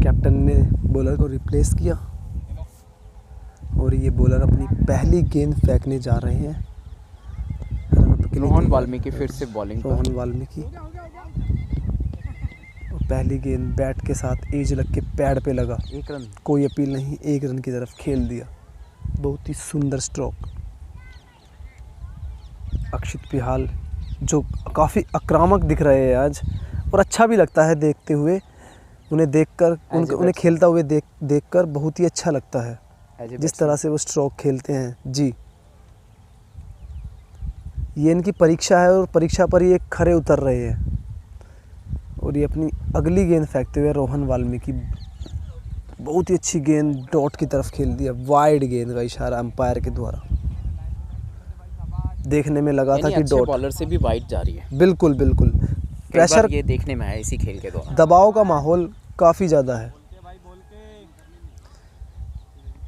कैप्टन ने बॉलर को रिप्लेस किया और ये बॉलर अपनी पहली गेंद फेंकने जा रहे हैं। रोहन वाल्मीकि फिर से बॉलिंग पर। रोहन वाल्मीकि और पहली गेंद बैट के साथ एज लग के पैड पे लगा। 1 रन। कोई अपील नहीं, 1 रन की तरफ खेल दिया। बहुत ही सुंदर स्ट्रोक। अक्षित पिहाल जो काफ़ी आक्रामक दिख रहे हैं आज, और अच्छा भी लगता है देखते हुए उन्हें देखकर, उन्हें खेलता हुए देखकर बहुत ही अच्छा लगता है जिस तरह से वो स्ट्रोक खेलते हैं। जी, ये इनकी परीक्षा है और परीक्षा पर ये खरे उतर रहे हैं। और ये अपनी अगली गेंद फेंकते हुए रोहन वाल्मीकि, बहुत ही अच्छी गेंद डॉट की तरफ खेल दिया। वाइड गेंद का इशारा अंपायर के द्वारा। देखने में लगा था कि डॉट। बॉलर से भी वाइड जा रही है। बिल्कुल बिल्कुल। प्रेशर ये देखने में आया इसी खेल के दौरान। दबाव का माहौल काफ़ी ज़्यादा है।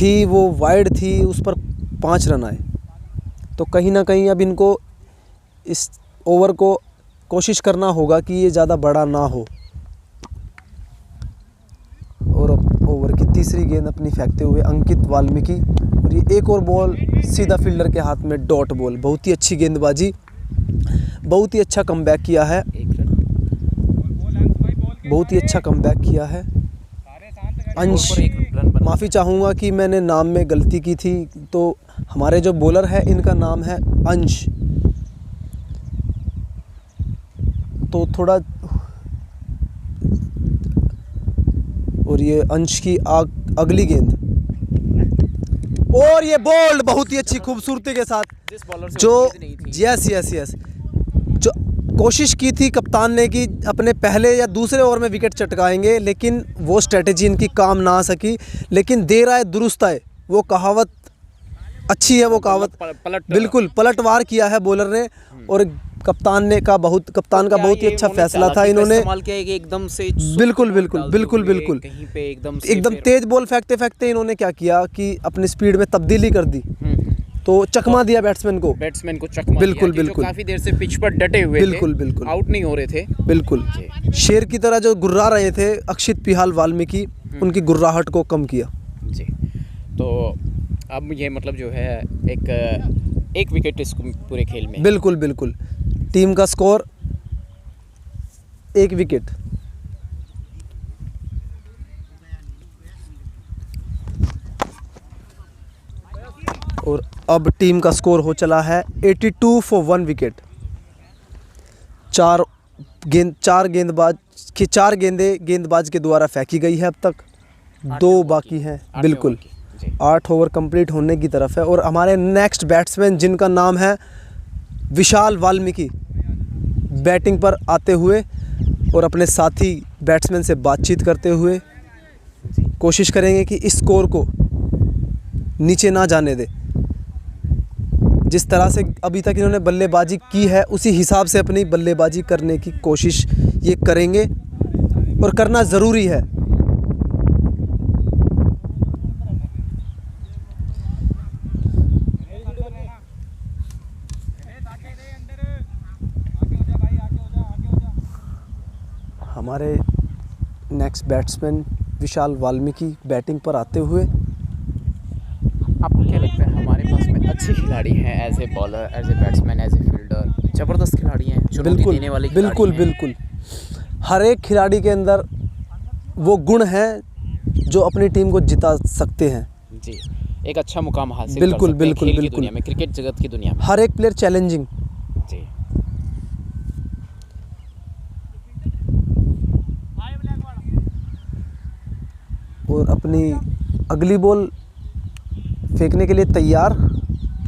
थी वो वाइड थी, उस पर 5 रन आए। तो कहीं ना कहीं अब इनको इस ओवर को कोशिश करना होगा कि ये ज़्यादा बड़ा ना हो। और अब ओवर की तीसरी गेंद अपनी फेंकते हुए अंकित वाल्मीकि, और ये एक और बॉल सीधा फील्डर के हाथ में, डॉट बॉल। बहुत ही अच्छी गेंदबाजी, बहुत ही अच्छा कमबैक किया है, एक रन। बहुत ही अच्छा कमबैक किया है अंश। एक रन बना। माफ़ी चाहूँगा कि मैंने नाम में गलती की थी। तो हमारे जो बॉलर है इनका नाम है अंश। तो थोड़ा, और ये अंश की अगली गेंद, और ये बॉल्ड बहुत ही अच्छी खूबसूरती के साथ, जिस बॉलर से जो उम्मीद नहीं थी। यस जो कोशिश की थी कप्तान ने कि अपने पहले या दूसरे ओवर में विकेट चटकाएंगे, लेकिन वो स्ट्रेटेजी इनकी काम ना आ सकी। लेकिन देर आए दुरुस्त आए, वो कहावत अच्छी है, वो कहावत बिल्कुल पलटवार किया है बॉलर ने। और कप्तान का बहुत ही अच्छा फैसला था। इन्होंने इस्तेमाल किया है कि एकदम से बिल्कुल कहीं पे एकदम तेज बॉल फेंकते फेंकते इन्होंने क्या किया कि अपनी स्पीड में तब्दीली कर दी, तो चकमा दिया बैट्समैन को चकमा बिल्कुल दिया, जो बिल्कुल काफी देर से पिच पर डटे हुए बिल्कुल आउट नहीं हो रहे थे। बिल्कुल शेर की तरह जो गुर्रा रहे थे अक्षित पिहाल वाल्मीकि, उनकी गुर्राहट को कम किया जी। तो अब ये मतलब जो है एक विकेट इस पूरे खेल में। बिल्कुल टीम का स्कोर 1 विकेट। और अब टीम का स्कोर हो चला है 82 फॉर 1 विकेट। 4 गेंदबाज के द्वारा फेंकी गई है अब तक, 2 बाकी हैं। बिल्कुल 8 ओवर कंप्लीट होने की तरफ है। और हमारे नेक्स्ट बैट्समैन जिनका नाम है विशाल वाल्मीकि, बैटिंग पर आते हुए और अपने साथी बैट्समैन से बातचीत करते हुए कोशिश करेंगे कि इस स्कोर को नीचे ना जाने दे। जिस तरह से अभी तक इन्होंने बल्लेबाजी की है उसी हिसाब से अपनी बल्लेबाजी करने की कोशिश ये करेंगे, और करना ज़रूरी है। हमारे नेक्स्ट बैट्समैन विशाल वाल्मीकि बैटिंग पर आते हुए। आपको क्या लगता है हमारे पास में अच्छे खिलाड़ी हैं, as a bowler, as a batsman, as a fielder, ज़बरदस्त खिलाड़ी हैं, चुनौती देने वाले खिलाड़ी हैं। बिल्कुल हर एक खिलाड़ी के अंदर वो गुण हैं जो अपनी टीम को जिता सकते हैं जी। एक अच्छा मुकाम हासिल बिल्कुल कर सकते हैं खेल की बिल्कुल दुनिया में, क्रिकेट जगत की दुनिया में। हर एक प्लेयर चैलेंजिंग। जी और अपनी अगली बॉल फेंकने के लिए तैयार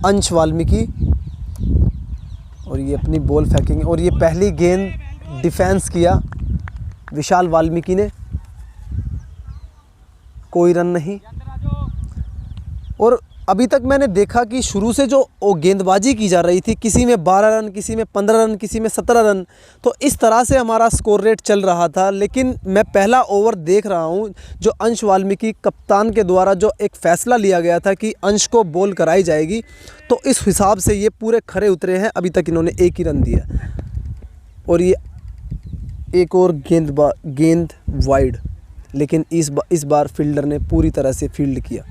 अंश वाल्मीकि, और ये अपनी बॉल फेंकेंगे। और ये पहली गेंद डिफेंस किया विशाल वाल्मीकि ने, कोई रन नहीं। और अभी तक मैंने देखा कि शुरू से जो गेंदबाजी की जा रही थी, किसी में 12 रन, किसी में 15 रन, किसी में 17 रन, तो इस तरह से हमारा स्कोर रेट चल रहा था। लेकिन मैं पहला ओवर देख रहा हूं, जो अंश वाल्मीकि कप्तान के द्वारा जो एक फ़ैसला लिया गया था कि अंश को बॉल कराई जाएगी, तो इस हिसाब से ये पूरे खरे उतरे हैं। अभी तक इन्होंने 1 ही रन दिया, और ये एक और गेंद वाइड, लेकिन इस बार फील्डर ने पूरी तरह से फील्ड किया।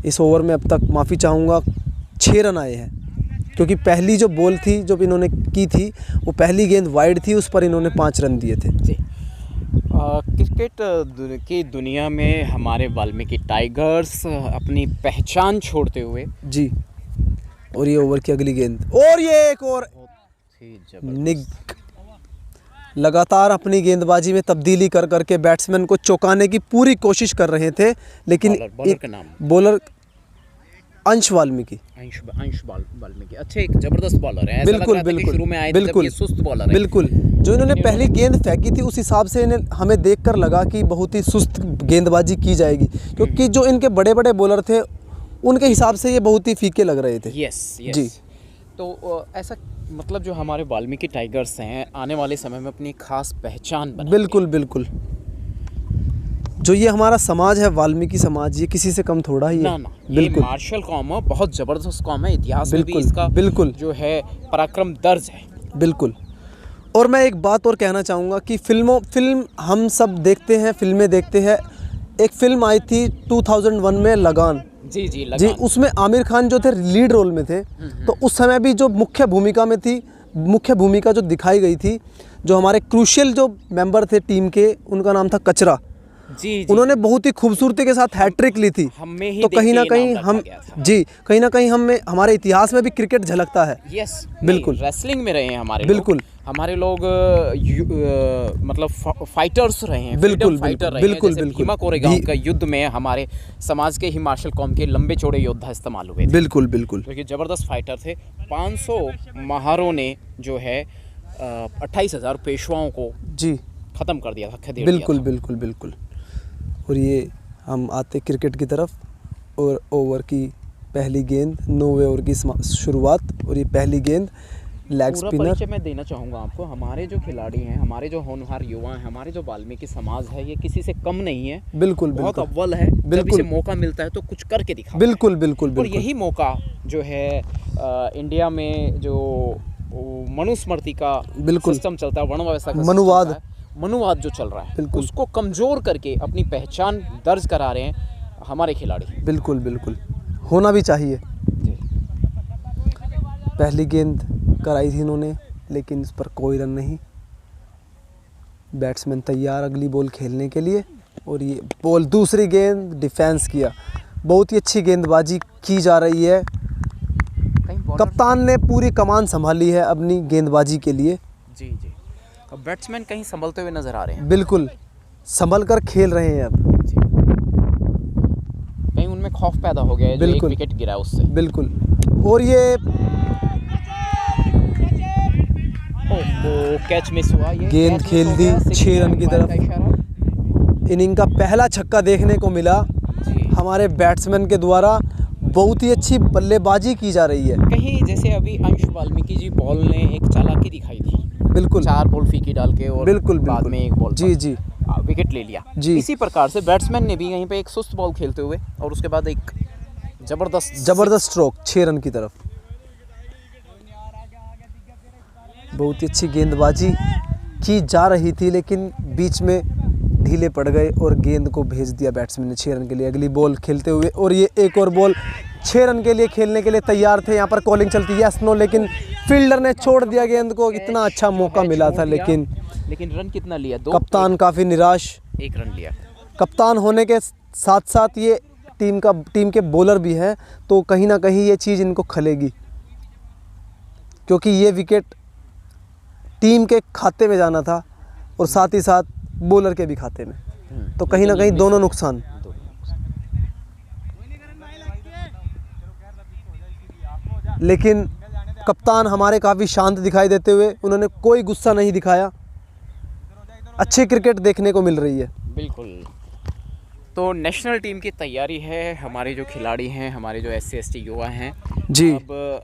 इस ओवर में अब तक माफ़ी चाहूँगा 6 रन आए हैं, क्योंकि पहली जो बॉल थी जो इन्होंने की थी वो पहली गेंद वाइड थी, उस पर इन्होंने 5 रन दिए थे जी। क्रिकेट की दुनिया में हमारे वाल्मीकि टाइगर्स अपनी पहचान छोड़ते हुए जी। और ये ओवर की अगली गेंद, और ये एक और निग, लगातार अपनी गेंदबाजी में तब्दीली कर करके बैट्समैन को चौंकाने की पूरी कोशिश कर रहे थे। लेकिन बॉलर का नाम बॉलर अंश वाल्मीकि, अंश वाल्मीकि अच्छे एक जबरदस्त बॉलर है। बिल्कुल शुरू में आए थे जब ये सुस्त बॉलर है। बिल्कुल जो इन्होंने पहली गेंद फेंकी थी उस हिसाब से हमें देखकर लगा कि बहुत ही सुस्त गेंदबाजी की जाएगी, क्योंकि जो इनके बड़े बड़े बॉलर थे उनके हिसाब से ये बहुत ही फीके लग रहे थे। यस जी। तो ऐसा मतलब जो हमारे वाल्मीकि टाइगर्स हैं आने वाले समय में अपनी खास पहचान बनाएंगे। बिल्कुल जो ये हमारा समाज है वाल्मीकि समाज, ये किसी से कम थोड़ा ही है। ना ना, ये बिल्कुल मार्शल कौम है, बहुत ज़बरदस्त कौम है, इतिहास में भी बिल्कुल, इसका बिल्कुल। जो है पराक्रम दर्ज है। बिल्कुल। और मैं एक बात और कहना चाहूँगा कि फिल्म हम सब देखते हैं, फिल्में देखते हैं। एक फ़िल्म आई थी 2001 में, लगान। जी जी, लगान। उसमें आमिर खान जो थे लीड रोल में थे। तो उस समय भी जो मुख्य भूमिका जो दिखाई गई थी, जो हमारे क्रूशियल जो मेंबर थे टीम के, उनका नाम था कचरा। जी जी, उन्होंने बहुत ही खूबसूरती के साथ हैट्रिक ली थी। हमें ही तो देख कहीं के ना ये कहीं नाम हम रखा गया था। जी, कहीं ना कहीं हमारे इतिहास में भी क्रिकेट झलकता है। यस, बिल्कुल। रेसलिंग में रहे हैं हमारे बिल्कुल। लोग, हमारे लोग मतलब फाइटर्स रहे हैं, बिल्कुल, freedom fighter बिल्कुल, रहे हैं। बिल्कुल, जैसे बिल्कुल। भीमा कोरेगांव का युद्ध में हमारे समाज के ही मार्शल कौम के लंबे चौड़े योद्धा इस्तेमाल हुए थे, बिल्कुल बिल्कुल जो कि ज़बरदस्त फाइटर थे। 500 महारों ने जो है 28,000 पेशवाओं को जी, ख़त्म कर दिया था, खदेड़ बिल्कुल दिया था। बिल्कुल बिल्कुल। और ये हम आते क्रिकेट की तरफ, और ओवर की पहली गेंद, 9वें ओवर की शुरुआत, और ये पहली गेंद लेग पूरा स्पिनर। परिचय मैं देना चाहूँगा आपको। हमारे जो खिलाड़ी हैं, हमारे जो होनहार युवा हैं, हमारे जो वाल्मीकि समाज है, ये किसी से कम नहीं है। बिल्कुल बहुत बिल्कुल अव्वल है। जब बिल्कुल। इसे मौका मिलता है तो कुछ करके दिखा। बिल्कुल बिल्कुल और बिल्कुल। यही मौका जो है इंडिया में जो मनुस्मृति का बिल्कुल। सिस्टम चलता है, वर्ण व्यवस्था का मनुवाद। सिस्टम चलता है, मनुवाद जो चल रहा है, बिल्कुल। उसको कमज़ोर करके अपनी पहचान दर्ज करा रहे हैं हमारे खिलाड़ी। बिल्कुल बिल्कुल, होना भी चाहिए। जी। पहली गेंद कराई थी इन्होंने, लेकिन इस पर कोई रन नहीं। बैट्समैन तैयार अगली बॉल खेलने के लिए, और ये बॉल, दूसरी गेंद डिफेंस किया। बहुत ही अच्छी गेंदबाजी की जा रही है। कहीं बॉलर, कप्तान ने पूरी कमान संभाली है अपनी गेंदबाजी के लिए। जी जी, अब बैट्समैन कहीं संभलते हुए नजर आ रहे हैं। बिल्कुल संभल कर खेल रहे हैं अब। जी। कहीं उनमें खौफ पैदा हो गया है, जो एक बिल्कुल। विकेट गिरा है उससे। बिल्कुल। और ये कैच मिस हुआ, ये गेंद catch miss खेल हो दी गया, 6 रन की सिक्स तरफ। का इशारा। इनिंग का पहला छक्का देखने को मिला जी। हमारे बैट्समैन के द्वारा। बहुत ही अच्छी बल्लेबाजी की जा रही है। कहीं जैसे अभी अंश वाल्मीकि जी बॉल ने एक चालाकी दिखाई थी, बिल्कुल 4 बॉल फीकी डाल के, और बिल्कुल बाद बिल्कुल। में एक बॉल जी जी विकेट ले लिया। जी। इसी प्रकार से बैट्समैन ने भी यहीं पे एक सुस्त बॉल खेलते हुए, और उसके बाद एक जबरदस्त स्ट्रोक 6 रन की तरफ। बहुत ही अच्छी गेंदबाजी की जा रही थी, लेकिन बीच में ढीले पड़ गए और गेंद को भेज दिया बैट्समैन ने 6 रन के लिए अगली बॉल खेलते हुए। और ये एक और बॉल 6 रन के लिए खेलने के लिए तैयार थे। यहाँ पर कॉलिंग चलती है यस नो, लेकिन फील्डर ने छोड़ दिया गेंद को। इतना अच्छा मौका मिला था, लेकिन रन कितना लिया? 2। कप्तान काफ़ी निराश। 1 रन लिया। कप्तान होने के साथ साथ ये टीम के बॉलर भी हैं, तो कहीं ना कहीं ये चीज़ इनको खलेगी, क्योंकि ये विकेट टीम के खाते में जाना था और साथ ही साथ बॉलर के भी खाते में। तो कहीं ना कहीं दोनों नुकसान। लेकिन कप्तान हमारे काफ़ी शांत दिखाई देते हुए, उन्होंने कोई गुस्सा नहीं दिखाया। अच्छी क्रिकेट देखने को मिल रही है। बिल्कुल। तो नेशनल टीम की तैयारी है, हमारे जो खिलाड़ी हैं, हमारे जो SC ST युवा हैं जी। अब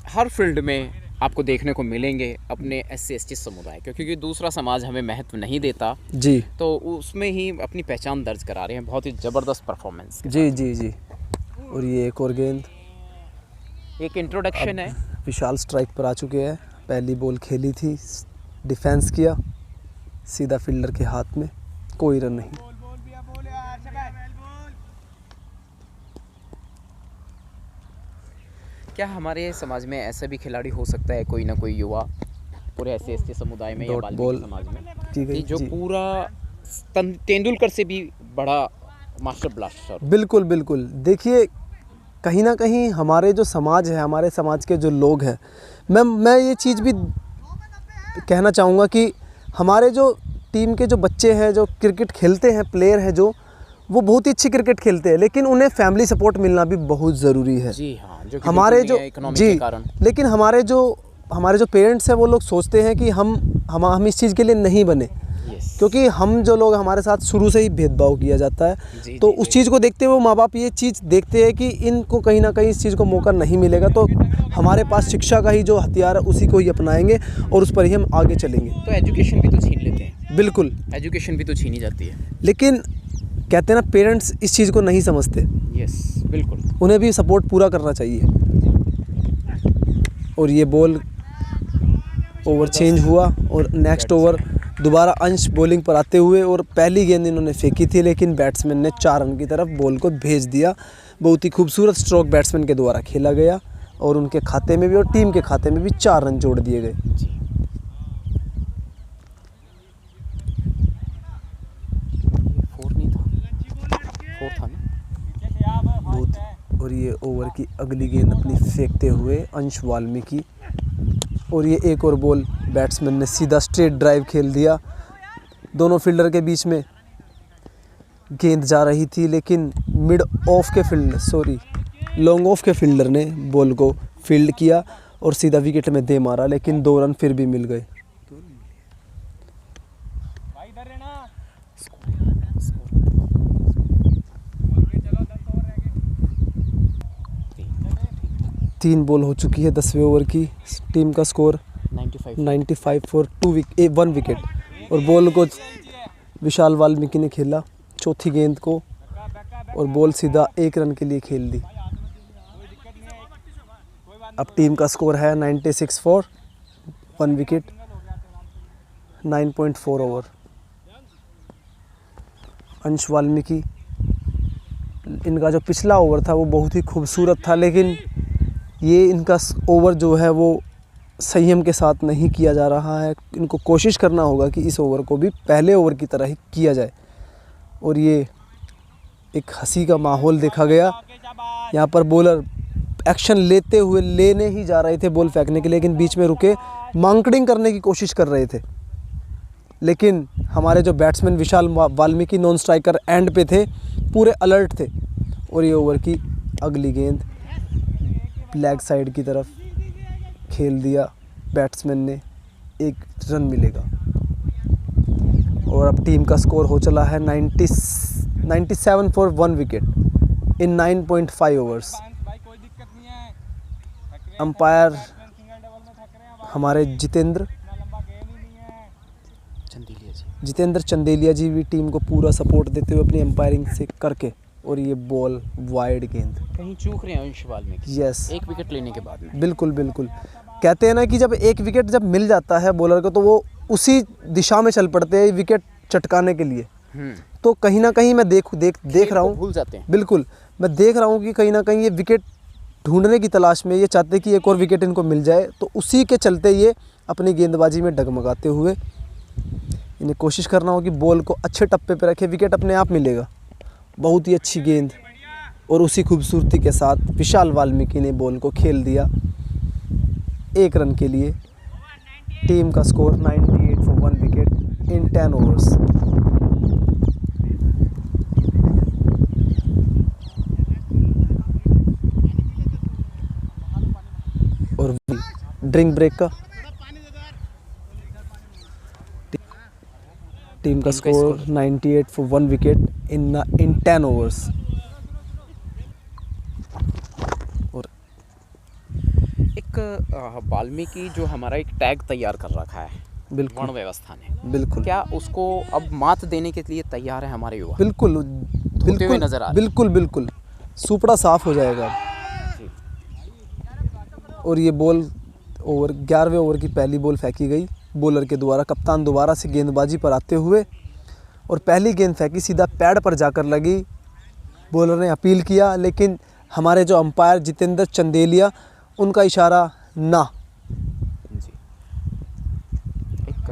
हर फील्ड में आपको देखने को मिलेंगे अपने SC ST समुदाय, क्योंकि दूसरा समाज हमें महत्व नहीं देता, जी तो उसमें ही अपनी पहचान दर्ज करा रहे हैं बहुत ही ज़बरदस्त परफॉर्मेंस। जी जी जी। और ये एक और गेंद, एक इंट्रोडक्शन है। विशाल स्ट्राइक पर आ चुके हैं। पहली बॉल खेली थी, डिफेंस किया, सीधा फील्डर के हाथ में, कोई रन नहीं। क्या हमारे समाज में ऐसा भी खिलाड़ी हो सकता है, कोई ना कोई युवा पूरे SC ST समुदाय में या डॉट वाल्मीकि बॉल समाज में, की गई कि जो जी। पूरा तेंदुलकर से भी बड़ा मास्टर ब्लास्टर? बिल्कुल बिल्कुल। देखिए, कहीं ना कहीं हमारे जो समाज है, हमारे समाज के जो लोग हैं, मैं ये चीज़ भी कहना चाहूँगा कि हमारे जो टीम के जो बच्चे हैं, जो क्रिकेट खेलते हैं, प्लेयर हैं, जो वो बहुत ही अच्छी क्रिकेट खेलते हैं, लेकिन उन्हें फैमिली सपोर्ट मिलना भी बहुत ज़रूरी है। जी हाँ, जो कि हमारे बिल्कुल जो नहीं है इकोनॉमी जी, के कारण। लेकिन हमारे जो पेरेंट्स हैं, वो लोग सोचते हैं कि हम इस चीज़ के लिए नहीं बने, यस। क्योंकि हम जो लोग, हमारे साथ शुरू से ही भेदभाव किया जाता है। जी, तो जी, उस जी। चीज़ को देखते हुए माँ बाप ये चीज़ देखते हैं कि इनको कहीं ना कहीं इस चीज़ को मौका नहीं मिलेगा, तो हमारे पास शिक्षा का ही जो हथियार है उसी को ही अपनाएंगे और उस पर ही हम आगे चलेंगे। तो एजुकेशन भी तो छीन लेते हैं। बिल्कुल। एजुकेशन भी तो छीनी जाती है। लेकिन कहते हैं ना, पेरेंट्स इस चीज़ को नहीं समझते, यस बिल्कुल। उन्हें भी सपोर्ट पूरा करना चाहिए। और ये बॉल ओवर चेंज हुआ और नेक्स्ट ओवर दोबारा अंश बॉलिंग पर आते हुए, और पहली गेंद इन्होंने फेंकी थी लेकिन बैट्समैन ने 4 रन की तरफ बॉल को भेज दिया। बहुत ही खूबसूरत स्ट्रोक बैट्समैन के द्वारा खेला गया और उनके खाते में भी और टीम के खाते में भी 4 रन जोड़ दिए गए। जी। फोर नहीं था, 4 था ना। बहुत। और ये ओवर की अगली गेंद अपनी फेंकते हुए अंश वाल्मीकि, और ये एक और बॉल बैट्समैन ने सीधा स्ट्रेट ड्राइव खेल दिया। दोनों फील्डर के बीच में गेंद जा रही थी लेकिन लॉन्ग ऑफ के फील्डर ने बॉल को फील्ड किया और सीधा विकेट में दे मारा, लेकिन 2 रन फिर भी मिल गए। भाई इधर रहना। 3 बॉल हो चुकी है 10वें ओवर की। टीम का स्कोर 95 फॉर 1 विकेट, और बॉल को विशाल वाल्मीकि ने खेला चौथी गेंद को, और बॉल सीधा 1 रन के लिए खेल दी। अब टीम का स्कोर है 96 फॉर 1 विकेट, 9.4 ओवर। अंश वाल्मीकि, इनका जो पिछला ओवर था वो बहुत ही खूबसूरत था, लेकिन ये इनका ओवर जो है वो संयम के साथ नहीं किया जा रहा है। इनको कोशिश करना होगा कि इस ओवर को भी पहले ओवर की तरह ही किया जाए। और ये एक हंसी का माहौल देखा गया। यहाँ पर बॉलर एक्शन लेने ही जा रहे थे बॉल फेंकने के लिए, लेकिन बीच में रुके मांकडिंग करने की कोशिश कर रहे थे, लेकिन हमारे जो बैट्समैन विशाल वाल्मीकि नॉन स्ट्राइकर एंड पे थे, पूरे अलर्ट थे। और ये ओवर की अगली गेंद लेग साइड की तरफ खेल दिया बैट्समैन ने, 1 रन मिलेगा। और अब टीम का स्कोर हो चला है 97 फॉर 1 विकेट इन 9.5 ओवर्स। भाई कोई दिक्कत नहीं है। अंपायर सिंगल डबल में थक रहे हैं। हमारे जितेंद्र इतना लंबा गेम ही नहीं है। चंदेलिया जी भी टीम को पूरा सपोर्ट देते हुए अपनी अंपायरिंग से करके, और ये बॉल वाइड गेंद। कहीं चूक रहे हैं अंश वाल्मीकि। यस, 1 विकेट लेने के बाद में। बिल्कुल बिल्कुल। कहते हैं ना कि जब 1 विकेट जब मिल जाता है बॉलर को, तो वो उसी दिशा में चल पड़ते हैं विकेट चटकाने के लिए। तो कहीं ना कहीं मैं देख रहा हूँ, भूल जाते हैं। बिल्कुल मैं देख रहा हूँ कि कहीं ना कहीं ये विकेट ढूंढने की तलाश में, ये चाहते कि एक और विकेट इनको मिल जाए, तो उसी के चलते ये अपनी गेंदबाजी में डगमगाते हुए इन्हें कोशिश करना हो कि बॉल को अच्छे टप्पे पे रखे, विकेट अपने आप मिलेगा। बहुत ही अच्छी गेंद, और उसी खूबसूरती के साथ विशाल वाल्मीकि ने बॉल को खेल दिया 1 रन के लिए। टीम का score 98 for 1 wicket in 10 overs. और ड्रिंक ब्रेक का टीम का score 98 for 1 wicket in 10 overs. और एक वाल्मीकि जो हमारा एक टैग तैयार कर रखा है बिल्कुल वर्ण व्यवस्था ने, बिल्कुल क्या उसको अब मात देने के लिए तैयार है हमारे युवा? बिल्कुल धोते हुए नजर आ रहे हैं। बिल्कुल सुपड़ा साफ हो जाएगा। जी। और ये बॉल 11वें ओवर की पहली बॉल फेंकी गई बॉलर के द्वारा। कप्तान दोबारा से गेंदबाजी पर आते हुए, और पहली गेंद फेंकी सीधा पैड पर जाकर लगी। बॉलर ने अपील किया, लेकिन हमारे जो अंपायर जितेंद्र चंदेलिया, उनका इशारा ना। जी। एक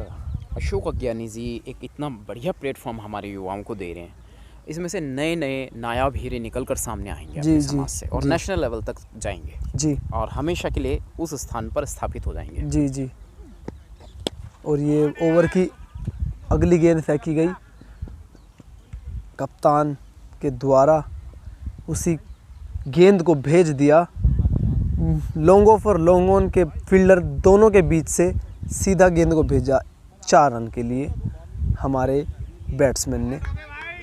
अशोक अज्ञानी जी एक इतना बढ़िया प्लेटफॉर्म हमारे युवाओं को दे रहे हैं, इसमें से नए नायाब हीरे निकल कर सामने आएंगे अपने समाज से, और नेशनल लेवल तक जाएंगे जी, और हमेशा के लिए उस स्थान पर स्थापित हो जाएंगे। जी जी। और ये ओवर की अगली गेंद फेंकी गई कप्तान के द्वारा, उसी गेंद को भेज दिया लॉन्ग ऑफ और लॉन्ग ऑन के फील्डर दोनों के बीच से, सीधा गेंद को भेजा 4 रन के लिए हमारे बैट्समैन ने।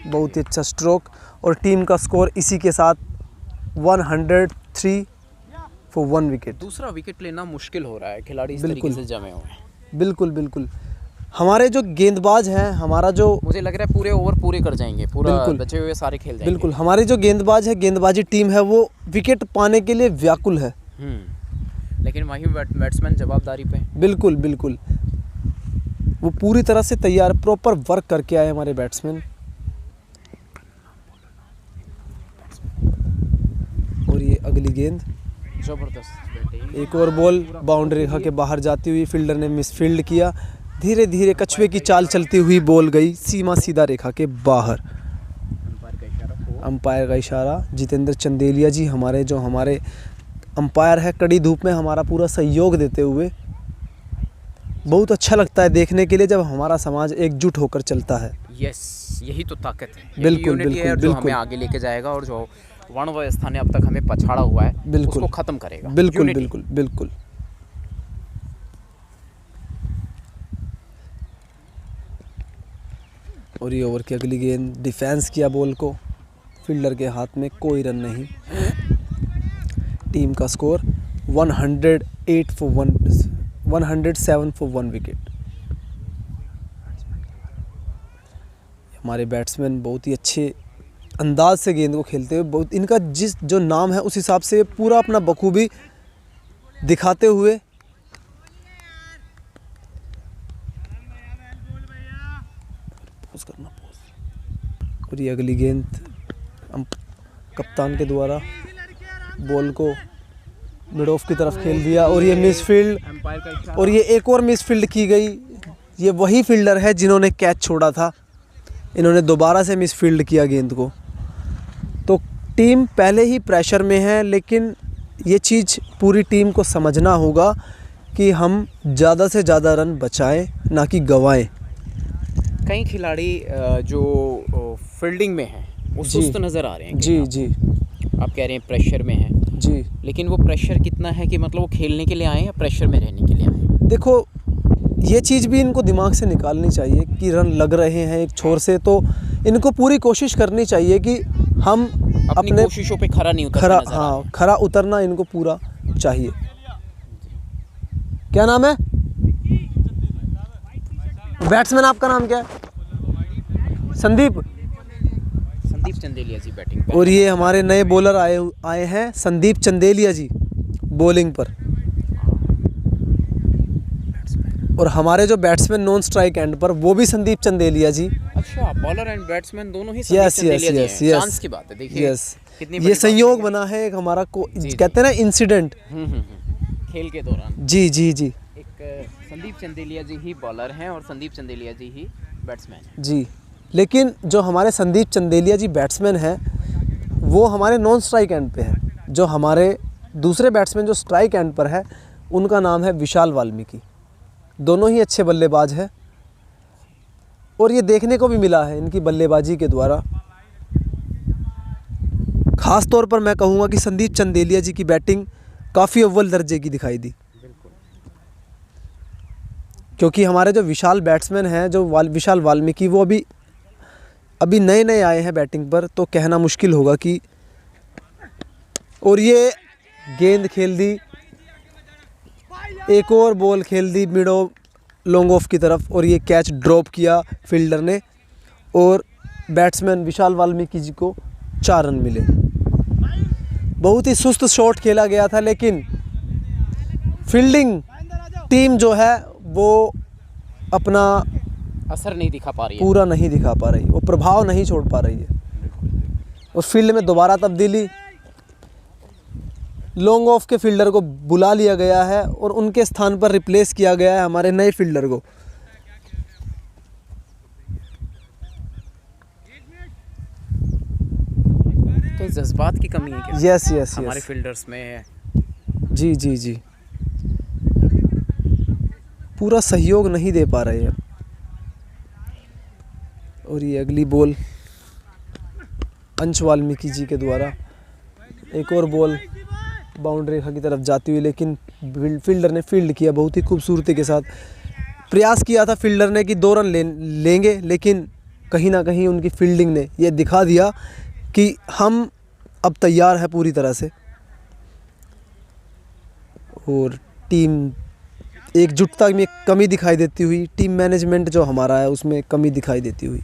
बहुत ही अच्छा स्ट्रोक, और टीम का स्कोर इसी के साथ 103 फॉर 1 विकेट। दूसरा विकेट लेना मुश्किल हो रहा है, खिलाड़ी इस तरीके से जमे हुए हैं। बिल्कुल। हमारे जो गेंदबाज हैं, हमारा जो मुझे लग रहा है पूरे ओवर पूरे कर जाएंगे, पूरा बिल्कुल। बचे हुए सारे खेल जाएंगे। बिल्कुल, हमारी जो गेंदबाज है, गेंदबाजी टीम है, वो विकेट पाने के लिए व्याकुल है। लेकिन वहीं बैट्समैन जवाबदारी पे। बिल्कुल बिल्कुल, वो पूरी तरह से तैयार, प्रॉपर वर्क करके आए हमारे बैट्समैन। और ये अगली गेंद, जबरदस्त बैटिंग। एक और बॉल बाउंड्री रेखा के बाहर जाती हुई, फील्डर ने मिसफील्ड किया। धीरे धीरे कछुए की चाल चलती हुई बॉल गई सीमा सीधा रेखा के बाहर। अंपायर का इशारा जितेंद्र चंदेलिया जी, हमारे अंपायर है, कड़ी धूप में हमारा पूरा सहयोग देते हुए। बहुत अच्छा लगता है देखने के लिए जब हमारा समाज एकजुट होकर चलता है। यस, यही तो ताकत है, यही बिल्कुल, unity है बिल्कुल, जो हमें बिल्कुल। आगे लेके जाएगा, और जो वर्ण व्यवस्था ने अब तक हमें पछाड़ा हुआ है बिल्कुल। उसको खत्म करेगा। बिल्कुल Unity। बिल्कुल बिल्कुल। और ये ओवर की अगली गेंद, डिफेंस किया बॉल को, फील्डर के हाथ में, कोई रन नहीं। टीम का स्कोर 107 फॉर 1 विकेट। हमारे बैट्समैन बहुत ही अच्छे अंदाज से गेंद को खेलते हुए, बहुत इनका जो नाम है उस हिसाब से पूरा अपना बखूबी दिखाते हुए। पॉज करना, पॉज। और ये अगली गेंद कप्तान के द्वारा बॉल को मिड ऑफ की तरफ खेल दिया, और ये मिसफील्ड, अंपायर का इशारा। और ये एक और मिसफील्ड की गई। ये वही फील्डर है जिन्होंने कैच छोड़ा था, इन्होंने दोबारा से मिसफील्ड किया गेंद को। तो टीम पहले ही प्रेशर में है, लेकिन ये चीज़ पूरी टीम को समझना होगा कि हम ज़्यादा से ज़्यादा रन बचाएं, ना कि गंवाएं। कई खिलाड़ी जो फील्डिंग में हैं वो जी। सुस्त नज़र आ रहे हैं। जी जी आप कह रहे हैं प्रेशर में हैं, जी। लेकिन वो प्रेशर कितना है कि मतलब वो खेलने के लिए आए या प्रेशर में रहने के लिए आए? देखो, ये चीज़ भी इनको दिमाग से निकालनी चाहिए कि रन लग रहे हैं एक छोर से, तो इनको पूरी कोशिश करनी चाहिए कि हम अपनी अपने कोशिशों पे खरा नहीं उतरते नजर आ रहे हैं। खरा उतरना इनको पूरा चाहिए। क्या नाम है बैट्समैन, आपका नाम क्या है? संदीप। संदीप चंदेलिया जी बैटिंग पे। और ये हमारे नए बॉलर आए हैं, संदीप चंदेलिया जी बॉलिंग पर। और हमारे जो बैट्समैन नॉन स्ट्राइक एंड पर, वो भी संदीप चंदेलिया जी। अच्छा, बॉलर एंड बैट्समैन दोनों ही संदीप यस यस चंदेलिया जी यस हैं। यस चांस की बात है, देखिए यस। कितनी ये बड़ी बात संयोग है। बना है एक हमारा को, जी। कहते हैं ना इंसिडेंट। खेल के दौरान जी जी जी एक संदीप चंदेलिया जी ही बॉलर हैं और संदीप चंदेलिया जी ही बैट्समैन हैं। जी। लेकिन जो हमारे संदीप चंदेलिया जी बैट्समैन हैं, वो हमारे नॉन स्ट्राइक एंड पे है। जो हमारे दूसरे बैट्समैन जो स्ट्राइक एंड पर है, उनका नाम है विशाल वाल्मीकि। दोनों ही अच्छे बल्लेबाज हैं, और ये देखने को भी मिला है इनकी बल्लेबाजी के द्वारा। ख़ास तौर पर मैं कहूँगा कि संदीप चंदेलिया जी की बैटिंग काफ़ी अव्वल दर्जे की दिखाई दी, क्योंकि हमारे जो विशाल बैट्समैन हैं, जो विशाल वाल्मीकि, वो अभी नए नए आए हैं बैटिंग पर, तो कहना मुश्किल होगा कि। और ये गेंद खेल दी, एक और बॉल खेल दी मिड ऑफ लॉन्ग ऑफ की तरफ, और ये कैच ड्रॉप किया फील्डर ने, और बैट्समैन विशाल वाल्मीकि जी को 4 रन मिले। बहुत ही सुस्त शॉट खेला गया था, लेकिन फील्डिंग टीम जो है वो अपना असर नहीं दिखा पा रही है। पूरा नहीं दिखा पा रही, वो प्रभाव नहीं छोड़ पा रही है। और फील्ड में दोबारा तब्दीली, लॉन्ग ऑफ के फील्डर को बुला लिया गया है और उनके स्थान पर रिप्लेस किया गया है हमारे नए फील्डर को। तो जज्बात की कमी है क्या यस यस हमारे यस। फील्डर्स में है? जी जी जी, पूरा सहयोग नहीं दे पा रहे हैं। और ये अगली बॉल अंश वाल्मीकि जी के द्वारा, एक और बॉल बाउंड्री रेखा की तरफ जाती हुई, लेकिन फील्डर ने फील्ड किया बहुत ही खूबसूरती के साथ। प्रयास किया था फील्डर ने कि 2 रन लेंगे, लेकिन कहीं ना कहीं उनकी फील्डिंग ने ये दिखा दिया कि हम अब तैयार है पूरी तरह से। और टीम एकजुटता में कमी दिखाई देती हुई, टीम मैनेजमेंट जो हमारा है उसमें कमी दिखाई देती हुई।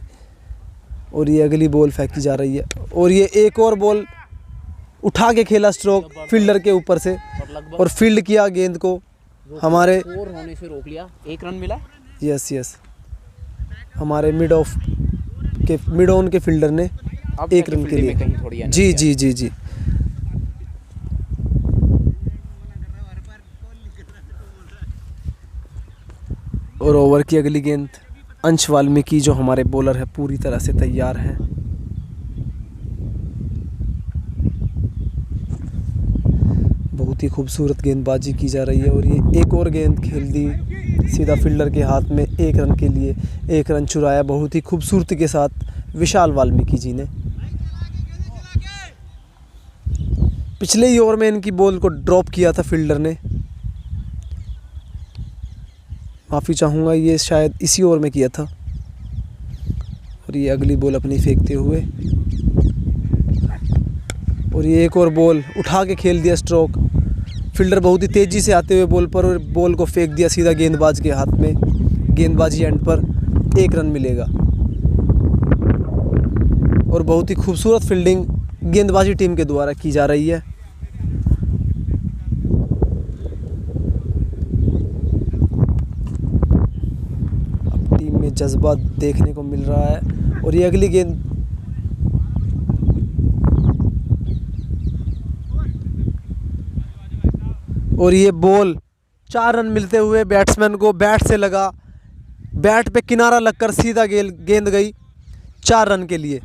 और ये अगली बॉल फेंकी जा रही है और ये एक और बॉल उठा के खेला स्ट्रोक फील्डर के ऊपर से और फील्ड किया गेंद को हमारे 4 होने से रोक लिया, 1 रन मिला। यस हमारे मिड ऑन के फील्डर ने अब 1 रन के फील्डिंग में कहीं लिए। थोड़ी जी जी जी जी। और ओवर की अगली गेंद अंश वाल्मीकि जो हमारे बॉलर है पूरी तरह से तैयार हैं। बहुत ही खूबसूरत गेंदबाजी की जा रही है और ये एक और गेंद खेल दी सीधा फील्डर के हाथ में 1 रन के लिए। 1 रन चुराया बहुत ही खूबसूरती के साथ विशाल वाल्मीकि जी ने। पिछले ही ओवर में इनकी बॉल को ड्रॉप किया था फील्डर ने, माफ़ी चाहूँगा, ये शायद इसी ओवर में किया था। और ये अगली बॉल अपनी फेंकते हुए और ये एक और बॉल उठा के खेल दिया स्ट्रोक। फील्डर बहुत ही तेज़ी से आते हुए बॉल पर और बॉल को फेंक दिया सीधा गेंदबाज के हाथ में। गेंदबाजी एंड पर 1 रन मिलेगा। और बहुत ही खूबसूरत फील्डिंग गेंदबाजी टीम के द्वारा की जा रही है। अब टीम में जज्बा देखने को मिल रहा है और ये अगली गेंद और ये बॉल 4 रन मिलते हुए बैट्समैन को बैट से लगा, बैट पे किनारा लगकर सीधा गेंद गई 4 रन के लिए।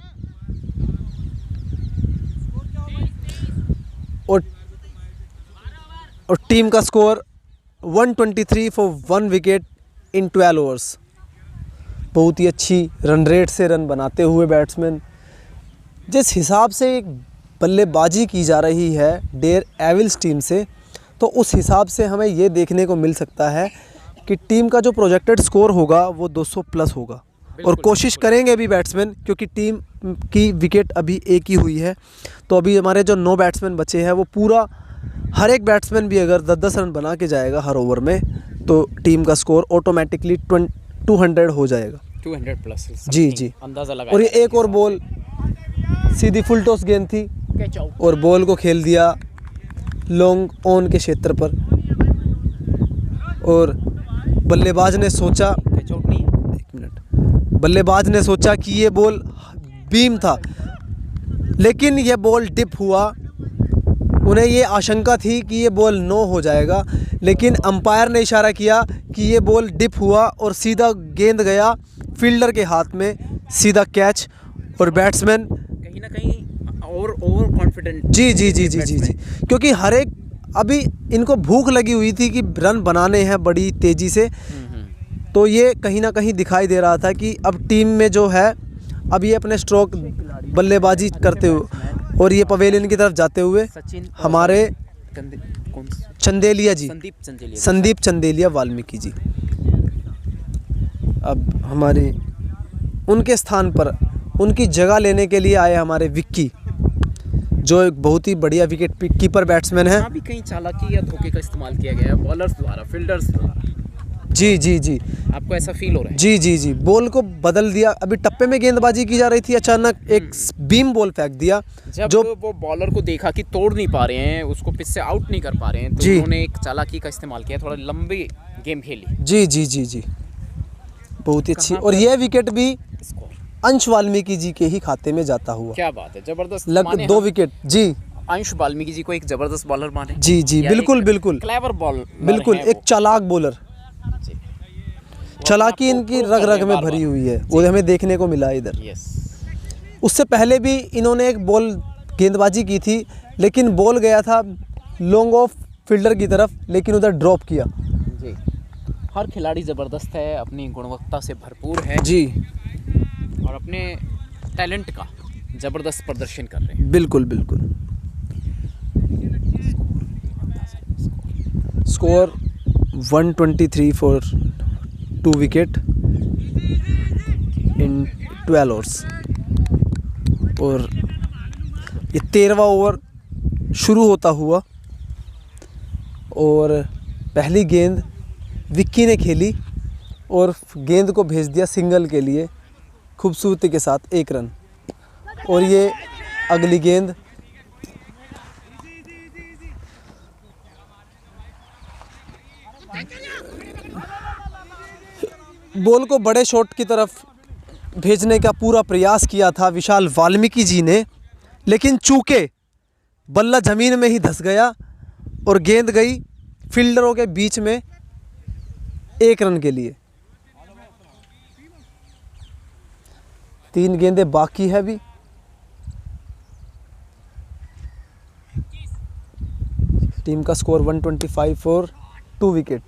और टीम का score 123 for 1 wicket in 12 overs. बहुत ही अच्छी रन रेट से रन बनाते हुए बैट्समैन। जिस हिसाब से बल्लेबाजी की जा रही है डेयर एविल्स टीम से, तो उस हिसाब से हमें ये देखने को मिल सकता है कि टीम का जो प्रोजेक्टेड स्कोर होगा वो 200 प्लस होगा। और कोशिश करेंगे भी बैट्समैन, क्योंकि टीम की विकेट अभी एक ही हुई है। तो अभी हमारे जो 9 बैट्समैन बचे हैं वो पूरा, हर एक बैट्समैन भी अगर 10-10 रन बना के जाएगा हर ओवर में, तो टीम का स्कोर ऑटोमेटिकली 200 हो जाएगा। 200 प्लस जी जी, अंदाज़ा लगा। और ये एक और बॉल सीधी फुल टॉस गेंद थी और बॉल को खेल दिया लॉन्ग ऑन के क्षेत्र पर। और बल्लेबाज ने सोचा, चोट नहीं है, 1 मिनट, बल्लेबाज ने सोचा कि ये बॉल बीम था, लेकिन ये बॉल डिप हुआ। उन्हें ये आशंका थी कि ये बॉल नो हो जाएगा, लेकिन अंपायर ने इशारा किया कि ये बॉल डिप हुआ और सीधा गेंद गया फील्डर के हाथ में, सीधा कैच। और बैट्समैन कहीं ना कहीं और कॉन्फिडेंट। जी जी जी जी जी जी, क्योंकि हर एक अभी इनको भूख लगी हुई थी कि रन बनाने हैं बड़ी तेज़ी से। तो ये कहीं ना कहीं दिखाई दे रहा था कि अब टीम में जो है, अब ये अपने स्ट्रोक बल्लेबाजी करते हुए और ये पवेलियन की तरफ जाते हुए सचिन हमारे कौन चंदेलिया जी, संदीप चंदेलिया वाल्मीकि जी, अब हमारे उनके स्थान पर उनकी जगह लेने के लिए आए हमारे विक्की, जो एक बहुत ही बढ़िया विकेट कीपर बैट्समैन है। भी कहीं चालाकी या धोखे का इस्तेमाल किया गया है बॉलर्स द्वारा, फील्डर्स द्वारा। जी जी जी, आपको ऐसा फील हो रहा है? जी जी जी, बॉल को बदल दिया। अभी टप्पे में गेंदबाजी की जा रही थी, अचानक एक बीम बॉल फेंक दिया। जब जो वो बॉलर को देखा कि तोड़ नहीं पा रहे हैं, उसको पिच से आउट नहीं कर पा रहे हैं, तो जी, उन्होंने एक चालाकी का इस्तेमाल किया, थोड़ा लंबी गेम खेली। जी जी जी जी, बहुत ही अच्छी। और यह विकेट भी अंश वाल्मीकि जी के ही खाते में जाता हुआ। क्या बात है, जबरदस्त। लगभग 2 विकेट। जी, अंश वाल्मीकि जी को एक जबरदस्त बॉलर माने। जी जी, बिल्कुल बिल्कुल, क्लेवर बॉल, बिल्कुल एक चालाक बॉलर। चालाकी इनकी रग रग में भरी हुई है, वो हमें देखने को मिला इधर। उससे पहले भी इन्होंने एक बॉल गेंदबाजी की थी, लेकिन बॉल गया था लॉन्ग ऑफ फील्डर की तरफ, लेकिन उधर ड्रॉप किया। जी, हर खिलाड़ी ज़बरदस्त है, अपनी गुणवत्ता से भरपूर है जी, और अपने टैलेंट का ज़बरदस्त प्रदर्शन कर रहे हैं। बिल्कुल बिल्कुल। Score 123 for 2 wicket in 12 overs. और ये 13वां ओवर शुरू होता हुआ और पहली गेंद विक्की ने खेली और गेंद को भेज दिया सिंगल के लिए खूबसूरती के साथ 1 रन। और ये अगली गेंद बॉल को बड़े शॉट की तरफ भेजने का पूरा प्रयास किया था विशाल वाल्मीकि जी ने, लेकिन चूके बल्ला ज़मीन में ही धंस गया और गेंद गई फील्डरों के बीच में 1 रन के लिए। 3 गेंदें बाकी है अभी। टीम का स्कोर 125 फॉर 2 विकेट।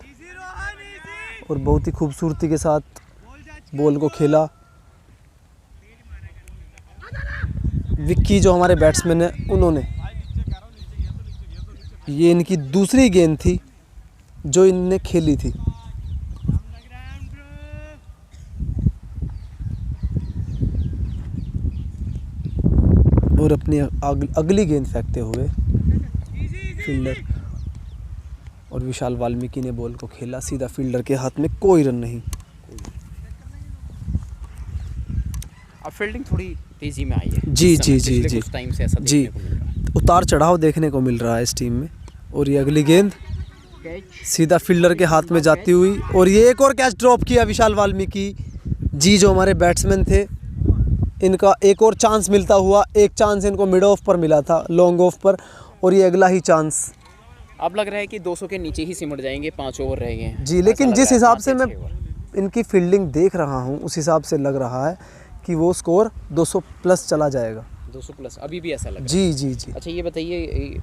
और बहुत ही खूबसूरती के साथ बॉल को खेला विक्की जो हमारे बैट्समैन हैं उन्होंने। ये इनकी दूसरी गेंद थी जो इनने खेली थी। और अपनी अगली गेंद फेंकते हुए फील्डर और विशाल वाल्मीकि ने बॉल को खेला सीधा फील्डर के हाथ में, कोई रन नहीं। अब फील्डिंग थोड़ी तेजी में आई है जी इस समय, जी जी पिछले जी कुछ टाइम से ऐसा जी, देखने को मिल रहा है। उतार चढ़ाव देखने को मिल रहा है इस टीम में। और ये अगली गेंद सीधा फील्डर के हाथ में जाती हुई, और ये एक और कैच ड्रॉप किया विशाल वाल्मीकि जी जो हमारे बैट्समैन थे। इनका एक और चांस मिलता हुआ, एक चांस इनको मिड ऑफ पर मिला था, लॉन्ग ऑफ पर, और ये अगला ही चांस। अब लग रहा है कि 200 के नीचे ही सिमट जाएंगे, 5 ओवर रह गए हैं जी, लेकिन ऐसा लग जिस रहा है, हिसाब 5 से या मैं 6 ओवर। इनकी फील्डिंग देख रहा हूँ उस हिसाब से लग रहा है कि वो स्कोर 200 प्लस चला जाएगा। 200 प्लस अभी भी ऐसा लग रहा जी जी जी। है। अच्छा ये बताइए,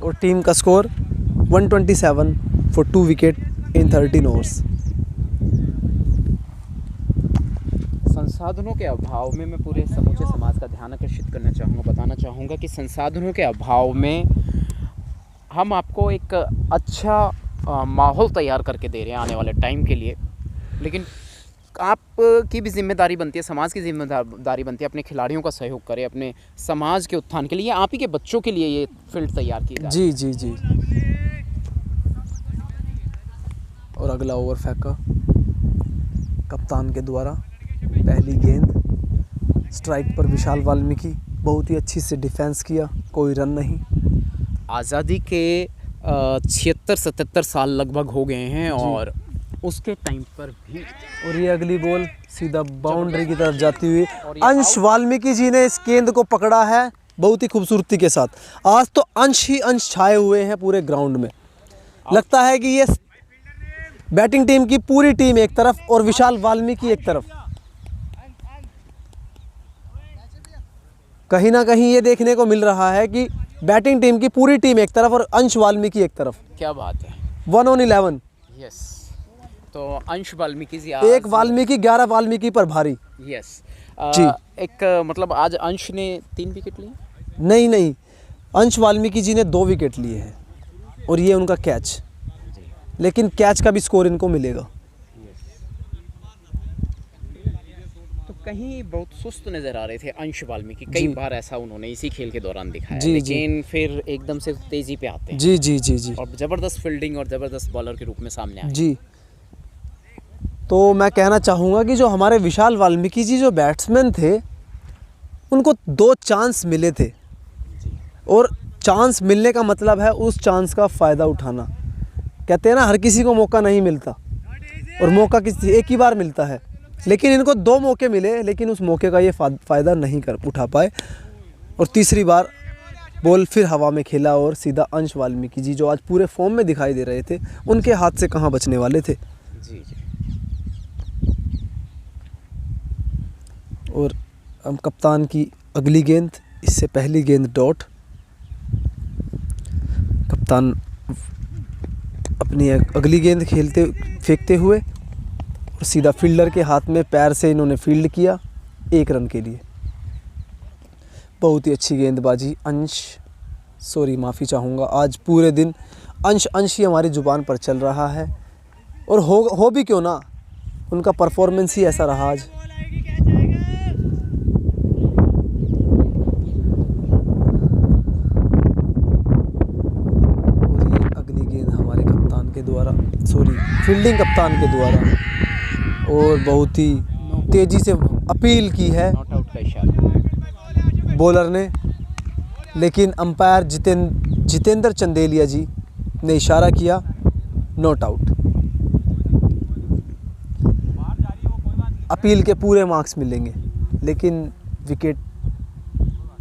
और टीम का score 127 for 2 wicket in 13 overs. संसाधनों के अभाव में मैं पूरे समूचे समाज का ध्यान आकर्षित करना चाहूँगा, बताना चाहूँगा कि संसाधनों के अभाव में हम आपको एक अच्छा माहौल तैयार करके दे रहे हैं आने वाले टाइम के लिए, लेकिन आपकी भी जिम्मेदारी बनती है, समाज की जिम्मेदारी बनती है, अपने खिलाड़ियों का सहयोग करें, अपने समाज के उत्थान के लिए, आप ही के बच्चों के लिए ये फील्ड तैयार की जाए। जी जी जी। और अगला ओवर फेंका कप्तान के द्वारा, पहली गेंद स्ट्राइक पर विशाल वाल्मीकि, बहुत ही अच्छी से डिफेंस किया, कोई रन नहीं। आज़ादी के 76-77 साल लगभग हो गए हैं और उसके टाइम पर भी। और ये अगली बॉल सीधा बाउंड्री की तरफ जाती हुई, और ये अंश वाल्मीकि जी ने इस गेंद को पकड़ा है बहुत ही खूबसूरती के साथ। आज तो अंश ही अंश छाए हुए हैं पूरे ग्राउंड में। लगता है कि ये बैटिंग टीम की पूरी टीम एक तरफ और विशाल वाल्मीकि एक तरफ। कहीं ना कहीं ये देखने को मिल रहा है कि बैटिंग टीम की पूरी टीम एक तरफ और अंश वाल्मीकि एक तरफ। क्या बात है, 1 on 11। यस, तो अंश वाल्मीकि जी एक वाल्मीकि 11 वाल्मीकि पर भारी। यस जी। एक मतलब आज अंश ने 3 विकेट लिए। नहीं नहीं, अंश वाल्मीकि जी ने 2 विकेट लिए हैं और ये उनका कैच, लेकिन कैच का भी स्कोर इनको मिलेगा। तो कहीं बहुत सुस्त नज़र आ रहे थे अंश वाल्मीकि, कई बार ऐसा उन्होंने इसी खेल के दौरान दिखाया, जी, लेकिन फिर एकदम से तेज़ी पे आते हैं जी जी जी जी और ज़बरदस्त फील्डिंग और ज़बरदस्त बॉलर के रूप में सामने आए। जी। तो मैं कहना चाहूँगा कि जो हमारे विशाल वाल्मीकि जी जो बैट्समैन थे उनको 2 चांस मिले थे, और चांस मिलने का मतलब है उस चांस का फ़ायदा उठाना। कहते हैं ना, हर किसी को मौका नहीं मिलता और मौका किसी एक ही बार मिलता है, लेकिन इनको 2 मौके मिले, लेकिन उस मौके का ये फ़ायदा नहीं उठा पाए। और तीसरी बार बॉल फिर हवा में खेला और सीधा अंश वाल्मीकि जी जो आज पूरे फॉर्म में दिखाई दे रहे थे, उनके हाथ से कहाँ बचने वाले थे। जी जी। और हम कप्तान की अगली गेंद, इससे पहली गेंद डॉट। कप्तान अपनी अगली गेंद फेंकते हुए और सीधा फील्डर के हाथ में पैर से इन्होंने फील्ड किया 1 रन के लिए। बहुत ही अच्छी गेंदबाजी माफ़ी चाहूँगा, आज पूरे दिन अंश ही हमारी ज़ुबान पर चल रहा है, और हो भी क्यों ना, उनका परफॉर्मेंस ही ऐसा रहा आज। फील्डिंग कप्तान के द्वारा, और बहुत ही तेज़ी से अपील की है नॉट आउट का इशारा। बॉलर ने, लेकिन अंपायर जितेंद्र चंदेलिया जी ने इशारा किया नॉट आउट। अपील के पूरे मार्क्स मिलेंगे, लेकिन विकेट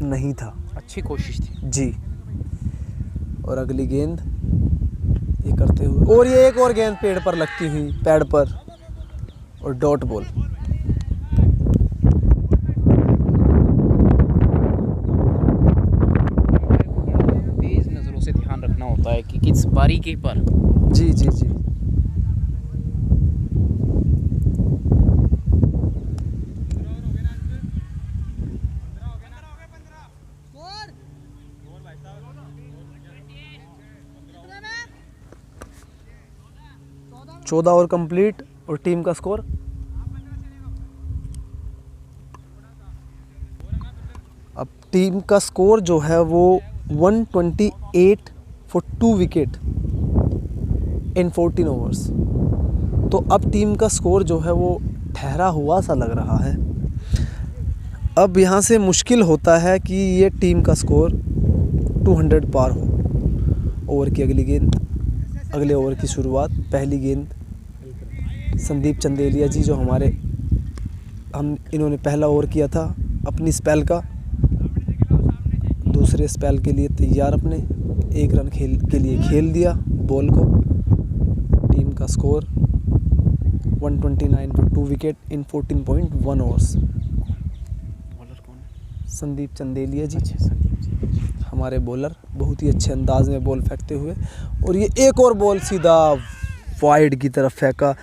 नहीं था। अच्छी कोशिश थी जी। और अगली गेंद ये करते हुए, और ये एक और गेंद पेड़ पर लगती हुई, पैड पर, और डॉट बॉल। तेज नज़रों से ध्यान रखना होता है कि किस बारीकी पर। जी जी जी। चौदह ओवर कंप्लीट और टीम का स्कोर अब टीम का स्कोर जो है वो 128 फॉर 2 विकेट इन 14 ओवर्स। तो अब टीम का स्कोर जो है वो ठहरा हुआ सा लग रहा है। अब यहाँ से मुश्किल होता है कि ये टीम का स्कोर 200 पार हो। ओवर की अगली गेंद, अगले ओवर की शुरुआत। पहली गेंद संदीप चंदेलिया जी, जो इन्होंने पहला ओवर किया था अपनी स्पेल का, दूसरे स्पेल के लिए तैयार, अपने 1 रन के लिए खेल दिया बॉल को। टीम का score 129 for 2 wicket in 14.1 overs. Bowler कौन है? संदीप चंदेलिया जी, अच्छा, संदीप जी। हमारे बॉलर, बहुत ही अच्छे अंदाज में बॉल फेंकते हुए। और ये एक और बॉल सीधा वाइड की तरफ फेंका,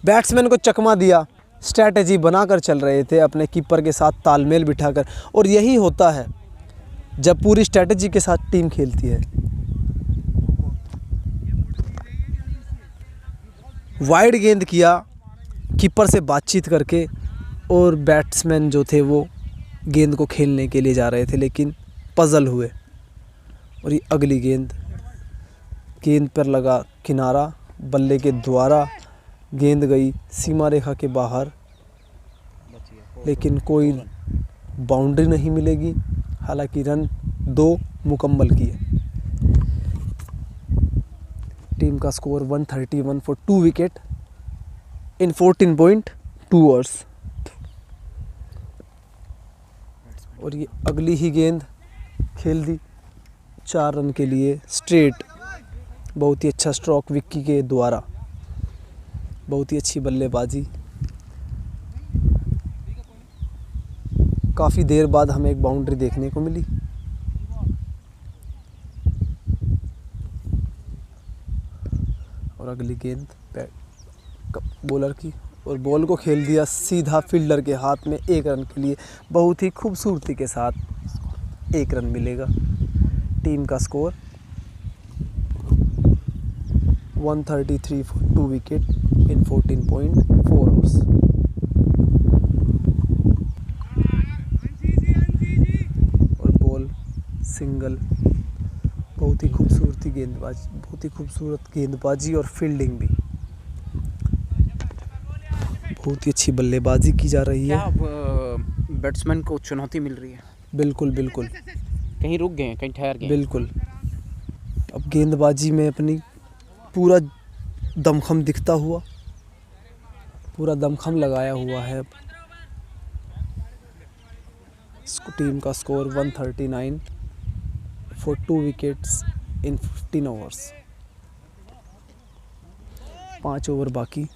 बैट्समैन को चकमा दिया। स्ट्रैटेजी बनाकर चल रहे थे, अपने कीपर के साथ तालमेल बिठाकर, और यही होता है जब पूरी स्ट्रैटेजी के साथ टीम खेलती है। वाइड गेंद किया कीपर से बातचीत करके, और बैट्समैन जो थे वो गेंद को खेलने के लिए जा रहे थे, लेकिन पजल हुए। और ये अगली गेंद पर लगा किनारा, बल्ले के द्वारा गेंद गई सीमा रेखा के बाहर, लेकिन कोई बाउंड्री नहीं मिलेगी। हालांकि रन 2 मुकम्मल किए। टीम का score 131 for 2 wicket in 14.2 overs. और ये अगली ही गेंद खेल दी 4 रन के लिए स्ट्रेट। बहुत ही अच्छा स्ट्रोक विक्की के द्वारा, बहुत ही अच्छी बल्लेबाजी। काफ़ी देर बाद हमें एक बाउंड्री देखने को मिली। और अगली गेंद बॉलर की, और बॉल को खेल दिया सीधा फील्डर के हाथ में 1 रन के लिए। बहुत ही खूबसूरती के साथ 1 रन मिलेगा। टीम का score 133 for 2 wicket in 14.4 overs. और बॉल सिंगल। बहुत ही खूबसूरती गेंदबाजी, बहुत ही खूबसूरत गेंदबाजी और फील्डिंग भी। बहुत ही अच्छी बल्लेबाजी की जा रही है। क्या बैट्समैन को चुनौती मिल रही है? बिल्कुल बिल्कुल कहीं रुक गए हैं, कहीं ठहर गए हैं? बिल्कुल। अब गेंदबाजी में अपनी पूरा दमखम दिखता हुआ, पूरा दमखम लगाया हुआ है। टीम का score 139 for 2 wickets in 15 overs. 5 over बाकी।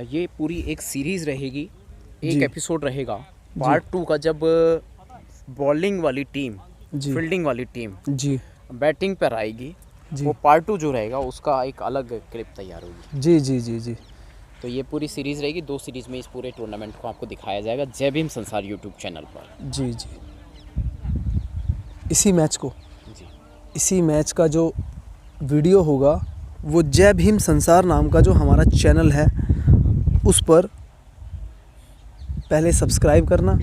ये पूरी एक सीरीज़ रहेगी, एक जी। एपिसोड रहेगा। पार्ट 2 का जब बॉलिंग वाली टीम, जी फील्डिंग वाली टीम जी बैटिंग पर आएगी, जी वो पार्ट 2 जो रहेगा उसका एक अलग क्लिप तैयार होगी। जी जी जी जी तो ये पूरी सीरीज़ रहेगी। 2 सीरीज़ में इस पूरे टूर्नामेंट को आपको दिखाया जाएगा जय भीम संसार यूट्यूब चैनल पर। जी जी। इसी मैच को, जी, इसी मैच का जो वीडियो होगा वो जय भीम संसार नाम का जो हमारा चैनल है उस पर पहले सब्सक्राइब करना,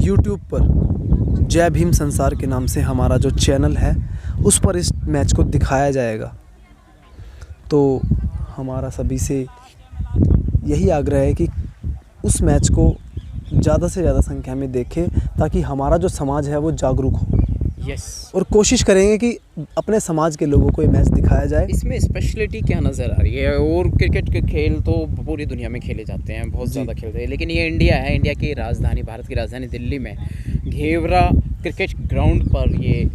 यूट्यूब पर जय भीम संसार के नाम से हमारा जो चैनल है उस पर इस मैच को दिखाया जाएगा। तो हमारा सभी से यही आग्रह है कि उस मैच को ज़्यादा से ज़्यादा संख्या में देखें ताकि हमारा जो समाज है वो जागरूक हो। यस। और कोशिश करेंगे कि अपने समाज के लोगों को ये मैच दिखाया जाए। इसमें स्पेशलिटी क्या नज़र आ रही है? और क्रिकेट के खेल तो पूरी दुनिया में खेले जाते हैं, बहुत ज़्यादा खेलते हैं, लेकिन ये इंडिया है, इंडिया की राजधानी, भारत की राजधानी दिल्ली में घेवरा क्रिकेट ग्राउंड पर ये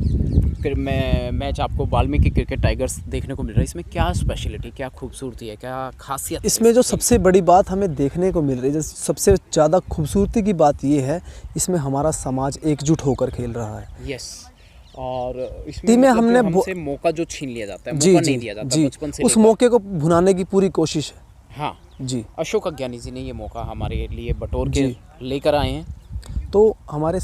मैच आपको वाल्मीकि क्रिकेट टाइगर्स देखने को मिल रहा है। इसमें क्या स्पेशलिटी, क्या खूबसूरती है, क्या खासियत? इसमें जो सबसे बड़ी बात हमें देखने को मिल रही है, सबसे ज़्यादा खूबसूरती की बात ये है, इसमें हमारा समाज एकजुट होकर खेल रहा है। यस। और इसमें टीमें मतलब हमने हमसे मौका जो छीन लिया जाता है, जी मौका जी नहीं दिया जाता जी बचपन से उस मौके को भुनाने की पूरी कोशिश है। हाँ जी। अशोक अज्ञानी जी ने ये मौका हमारे लिए बटोर के लेकर आए हैं। तो हमारे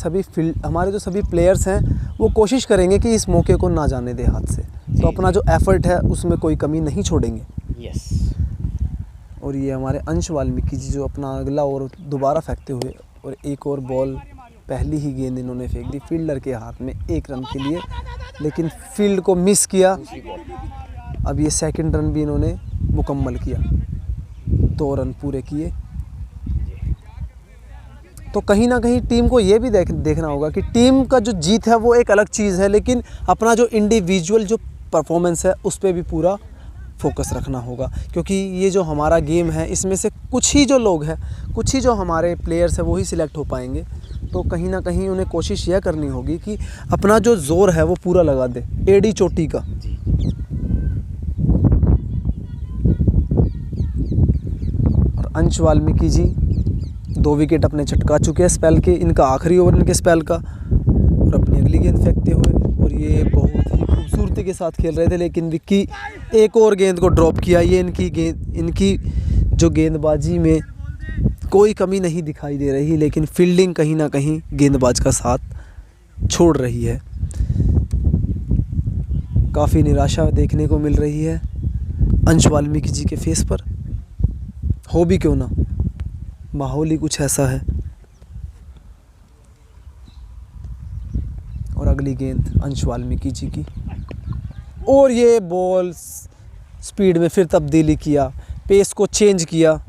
जो सभी प्लेयर्स हैं वो कोशिश करेंगे कि इस मौके को ना जाने दे हाथ से। तो अपना जो एफर्ट है उसमें कोई कमी नहीं छोड़ेंगे। यस। और ये हमारे अंश वाल्मीकि जी जो अपना अगला ओवर दोबारा फेंकते हुए, और एक और बॉल, पहली ही गेंद इन्होंने फेंक दी फील्डर के हाथ में 1 रन के लिए, लेकिन फील्ड को मिस किया। अब ये सेकंड रन भी इन्होंने मुकम्मल किया, 2 रन पूरे किए। तो कहीं ना कहीं टीम को ये भी देखना होगा कि टीम का जो जीत है वो एक अलग चीज़ है, लेकिन अपना जो इंडिविजुअल जो परफॉर्मेंस है उस पर भी पूरा फोकस रखना होगा। क्योंकि ये जो हमारा गेम है इसमें से कुछ ही जो लोग हैं, कुछ ही जो हमारे प्लेयर्स हैं वही सिलेक्ट हो पाएंगे। तो कहीं ना कहीं उन्हें कोशिश यह करनी होगी कि अपना जो जोर है वो पूरा लगा दे, एड़ी चोटी का। और अंश वाल्मीकि जी 2 विकेट अपने चटका चुके हैं स्पेल के, इनका आखिरी ओवर इनके स्पेल का, और अपनी अगली गेंद फेंकते हुए, और ये बहुत ही खूबसूरती के साथ खेल रहे थे, लेकिन विक्की एक और गेंद को ड्रॉप किया। ये इनकी जो गेंदबाजी में कोई कमी नहीं दिखाई दे रही, लेकिन फील्डिंग कहीं ना कहीं गेंदबाज का साथ छोड़ रही है। काफ़ी निराशा देखने को मिल रही है अंश वाल्मीकि जी के फेस पर। हो भी क्यों ना, माहौल ही कुछ ऐसा है। और अगली गेंद अंश वाल्मीकि जी की, और ये बॉल स्पीड में फिर तब्दीली किया, पेस को चेंज किया,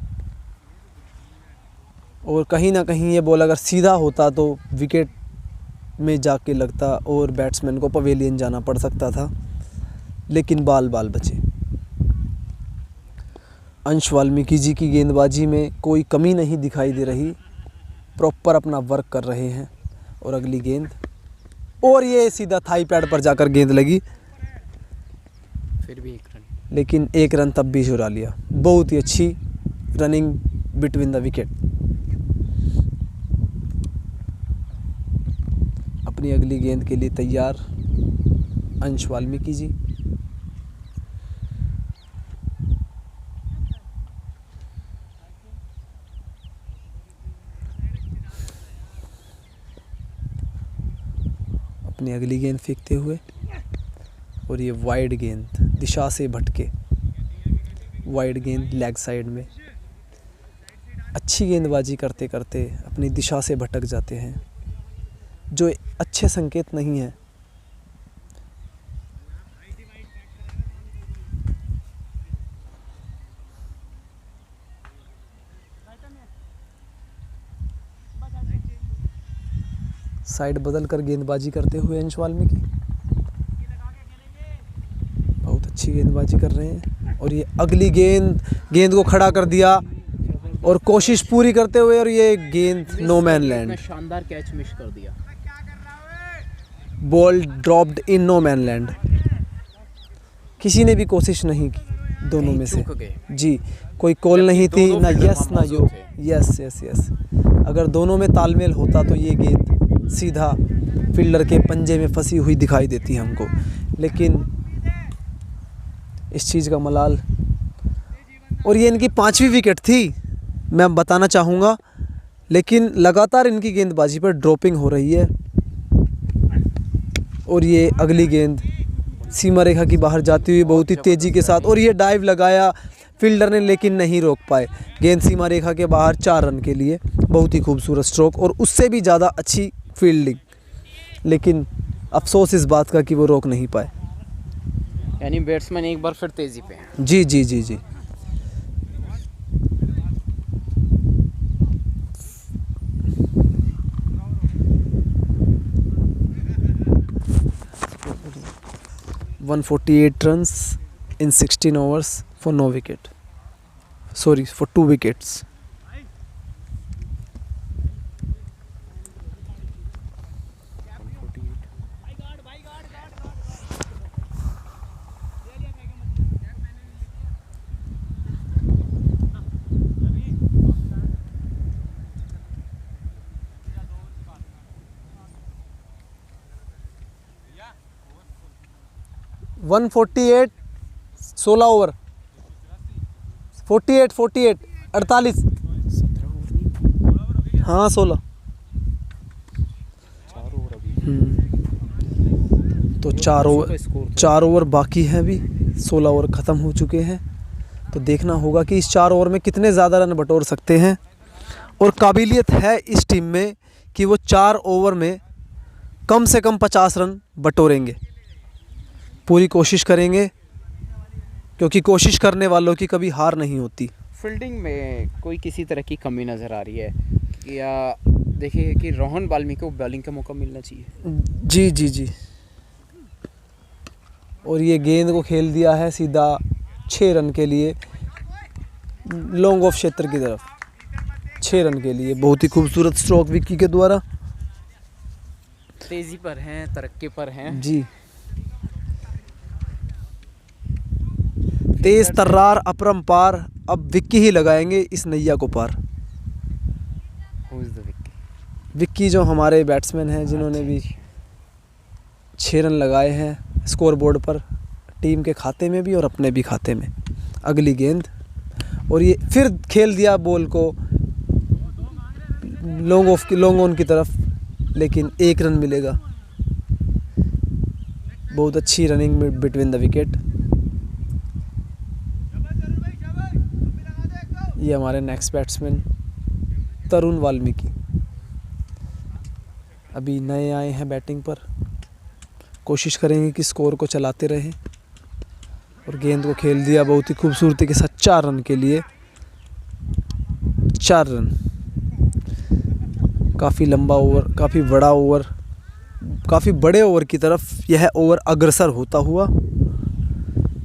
और कहीं ना कहीं ये बॉल अगर सीधा होता तो विकेट में जाके लगता और बैट्समैन को पवेलियन जाना पड़ सकता था, लेकिन बाल बचे। अंश वाल्मीकि जी की गेंदबाजी में कोई कमी नहीं दिखाई दे रही, प्रॉपर अपना वर्क कर रहे हैं। और अगली गेंद, और ये सीधा थाई पैड पर जाकर गेंद लगी, फिर भी 1 रन, लेकिन 1 रन तब भी चुरा लिया। बहुत ही अच्छी रनिंग बिटवीन द विकेट। अपनी अगली गेंद के लिए तैयार अंश वाल्मीकि जी। अपनी अगली गेंद फेंकते हुए, और ये वाइड गेंद दिशा से भटके, वाइड गेंद लेग साइड में। अच्छी गेंदबाजी करते करते अपनी दिशा से भटक जाते हैं, जो अच्छे संकेत नहीं है। साइड बदल कर गेंदबाजी करते हुए अंश वाल्मीकि बहुत अच्छी गेंदबाजी कर रहे हैं। और ये अगली गेंद को खड़ा कर दिया और कोशिश पूरी करते हुए, और ये गेंद नो मैन लैंड, शानदार कैच मिस कर दिया। Ball dropped in no man land. किसी ने भी कोशिश नहीं की दोनों में से। जी, कोई कॉल नहीं थी, ना यस ना यो। यस। अगर दोनों में तालमेल होता तो ये गेंद सीधा फील्डर के पंजे में फंसी हुई दिखाई देती है हमको, लेकिन इस चीज़ का मलाल। और ये इनकी 5वीं विकेट थी, मैं बताना चाहूँगा, लेकिन लगातार इनकी गेंदबाजी पर ड्रॉपिंग हो रही है। और ये अगली गेंद सीमा रेखा की बाहर जाती हुई बहुत ही तेज़ी के साथ, और ये डाइव लगाया, फील्डर ने लेकिन नहीं रोक पाए। गेंद सीमा रेखा के बाहर 4 रन के लिए, बहुत ही खूबसूरत स्ट्रोक और उससे भी ज़्यादा अच्छी फील्डिंग, लेकिन अफसोस इस बात का कि वो रोक नहीं पाए। यानी बैट्समैन एक बार फिर तेज़ी पे हैं। जी जी जी जी। (148 runs in 16 overs for no wicket. Sorry, for 2 wickets. One 48 16 over 48 48 हाँ 16। तो 4 ओवर बाकी हैं अभी, 16 ओवर ख़त्म हो चुके हैं। तो देखना होगा कि इस 4 ओवर में कितने ज़्यादा रन बटोर सकते हैं, और काबिलियत है इस टीम में कि वो 4 ओवर में कम से कम 50 रन बटोरेंगे। पूरी कोशिश करेंगे, क्योंकि कोशिश करने वालों की कभी हार नहीं होती। फील्डिंग में कोई किसी तरह की कमी नज़र आ रही है, या देखिए कि रोहन वाल्मीकि को बॉलिंग का मौका मिलना चाहिए। जी जी जी। और ये गेंद को खेल दिया है सीधा 6 रन के लिए, लॉन्ग ऑफ क्षेत्र की तरफ, 6 रन के लिए। बहुत ही खूबसूरत स्ट्रोक विक्की के द्वारा। तेज़ी पर हैं, तरक्की पर हैं जी। तेज तर्रार अपरंपार, अब विक्की ही लगाएंगे इस नैया को पार। Who is the Vicky? Vicky जो हमारे बैट्समैन हैं, जिन्होंने भी 6 रन लगाए हैं स्कोर बोर्ड पर, टीम के खाते में भी और अपने भी खाते में। अगली गेंद, और ये फिर खेल दिया बॉल को लॉन्ग ऑन की तरफ, लेकिन 1 रन मिलेगा। बहुत अच्छी रनिंग बिटवीन द विकेट। ये हमारे नेक्स्ट बैट्समैन तरुण वाल्मीकि अभी नए आए हैं बैटिंग पर। कोशिश करेंगे कि स्कोर को चलाते रहें, और गेंद को खेल दिया बहुत ही खूबसूरती के साथ 4 रन के लिए। 4 रन, काफ़ी लंबा ओवर, काफ़ी बड़ा ओवर, काफ़ी बड़े ओवर की तरफ यह ओवर अग्रसर होता हुआ।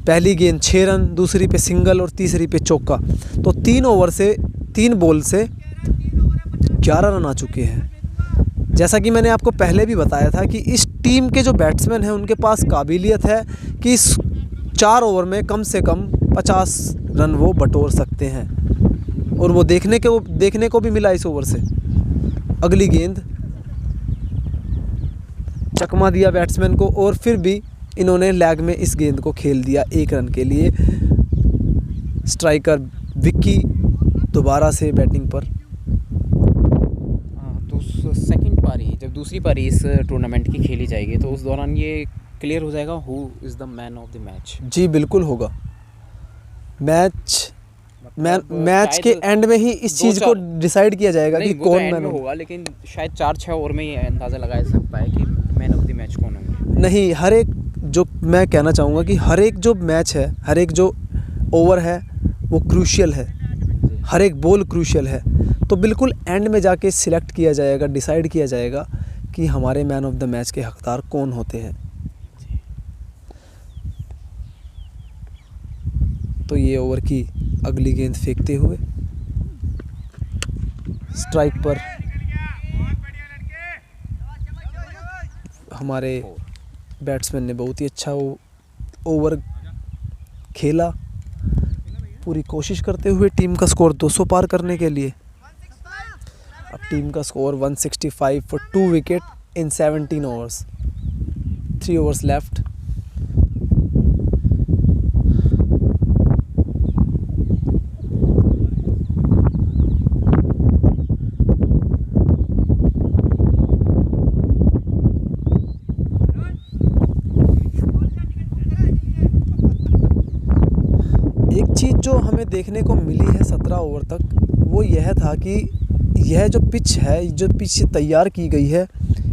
पहली गेंद 6 रन, दूसरी पे सिंगल और तीसरी पे चौका। तो 3 ओवर से 3 बॉल से 11 रन आ चुके हैं। जैसा कि मैंने आपको पहले भी बताया था कि इस टीम के जो बैट्समैन हैं उनके पास काबिलियत है कि इस 4 ओवर में कम से कम 50 रन वो बटोर सकते हैं, और वो देखने को भी मिला इस ओवर से। अगली गेंद चकमा दिया बैट्समैन को, और फिर भी इन्होंने लेग में इस गेंद को खेल दिया 1 रन के लिए। स्ट्राइकर विक्की दोबारा से बैटिंग पर। तो सेकंड पारी, जब दूसरी पारी इस टूर्नामेंट की खेली जाएगी, तो उस दौरान ये क्लियर हो जाएगा who is the man of the match. जी बिल्कुल होगा। मैच के एंड में ही इस चीज़ को डिसाइड किया जाएगा कि कौन मैन होगा, लेकिन शायद 4-6 ओवर में ये अंदाज़ा लगाया जा सकता है कि मैन ऑफ द मैच कौन होंगे। नहीं, हर एक, जो मैं कहना चाहूँगा कि हर एक जो मैच है, हर एक जो ओवर है वो क्रूशियल है, हर एक बॉल क्रूशियल है। तो बिल्कुल एंड में जाके सिलेक्ट किया जाएगा, डिसाइड किया जाएगा कि हमारे मैन ऑफ द मैच के हकदार कौन होते हैं। तो ये ओवर की अगली गेंद फेंकते हुए स्ट्राइक पर हमारे बैट्समैन ने बहुत ही अच्छा ओवर खेला, पूरी कोशिश करते हुए टीम का स्कोर 200 पार करने के लिए। अब टीम का score 165 for 2 wicket in 17 overs, 3 overs left. एक चीज़ जो हमें देखने को मिली है 17 ओवर तक, वो यह था कि यह जो पिच है, जो पिच तैयार की गई है,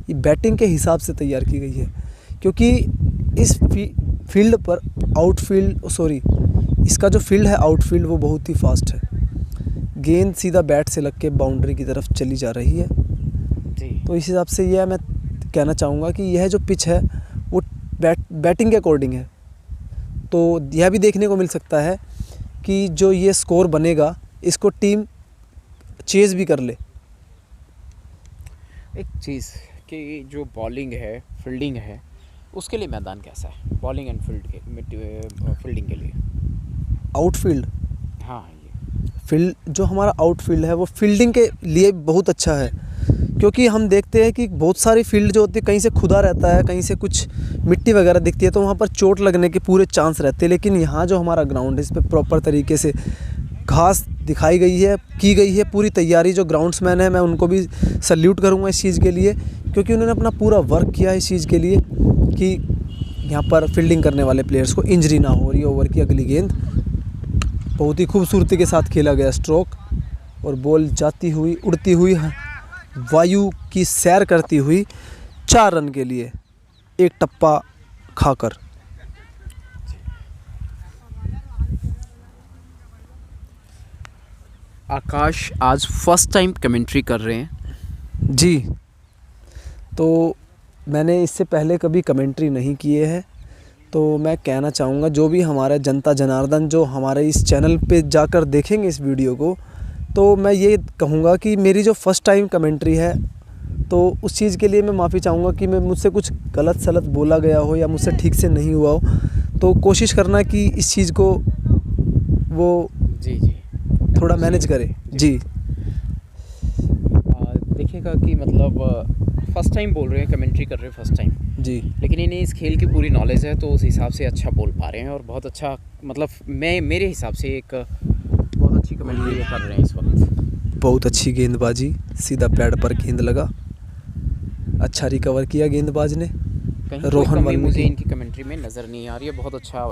ये बैटिंग के हिसाब से तैयार की गई है, क्योंकि इस फील्ड पर इसका जो फील्ड है आउटफील्ड वो बहुत ही फास्ट है। गेंद सीधा बैट से लग के बाउंड्री की तरफ चली जा रही है। जी। तो इस हिसाब से यह मैं कहना चाहूँगा कि यह जो पिच है वो बैटिंग के अकॉर्डिंग है। तो यह भी देखने को मिल सकता है कि जो ये स्कोर बनेगा इसको टीम चेज़ भी कर ले। एक चीज़ कि जो बॉलिंग है, फील्डिंग है, उसके लिए मैदान कैसा है? बॉलिंग एंड फील्डिंग के लिए आउटफील्ड, हाँ, ये फील्ड जो हमारा आउटफील्ड है वो फील्डिंग के लिए बहुत अच्छा है, क्योंकि हम देखते हैं कि बहुत सारी फील्ड जो होती है कहीं से खुदा रहता है, कहीं से कुछ मिट्टी वगैरह दिखती है, तो वहाँ पर चोट लगने के पूरे चांस रहते हैं। लेकिन यहाँ जो हमारा ग्राउंड है इस पर प्रॉपर तरीके से घास दिखाई गई है, की गई है पूरी तैयारी। जो ग्राउंड्समैन है मैं उनको भी सल्यूट करूँगा इस चीज़ के लिए, क्योंकि उन्होंने अपना पूरा वर्क किया इस चीज़ के लिए कि यहाँ पर फील्डिंग करने वाले प्लेयर्स को इंजरी ना हो रही। ओवर की अगली गेंद बहुत ही खूबसूरती के साथ खेला गया स्ट्रोक, और बॉल जाती हुई, उड़ती हुई, वायु की सैर करती हुई 4 रन के लिए एक टप्पा खाकर। आकाश आज फर्स्ट टाइम कमेंट्री कर रहे हैं। जी, तो मैंने इससे पहले कभी कमेंट्री नहीं किए है, तो मैं कहना चाहूँगा जो भी हमारे जनता जनार्दन जो हमारे इस चैनल पे जाकर देखेंगे इस वीडियो को, तो मैं ये कहूँगा कि मेरी जो फर्स्ट टाइम कमेंट्री है, तो उस चीज़ के लिए मैं माफ़ी चाहूँगा कि मैं मुझसे कुछ गलत सलत बोला गया हो या मुझसे ठीक से नहीं हुआ हो। तो कोशिश करना कि इस चीज़ को वो जी थोड़ा मैनेज करे। जी, देखिएगा कि मतलब फर्स्ट टाइम बोल रहे हैं, कमेंट्री कर रहे हैं फर्स्ट टाइम, जी, लेकिन इन्हें इस खेल की पूरी नॉलेज है, तो उस हिसाब से अच्छा बोल पा रहे हैं और बहुत अच्छा, मतलब मेरे हिसाब से एक बहुत अच्छी कमेंट्री कर रहे हैं इस वक्त। बहुत अच्छी गेंदबाजी, सीधा पैड पर गेंद लगा, अच्छा रिकवर किया गेंदबाज ने। कहीं कोई रोहन कमी वाल्मीकि मुझे इनकी कमेंट्री में नज़र नहीं आ रही है। बहुत अच्छा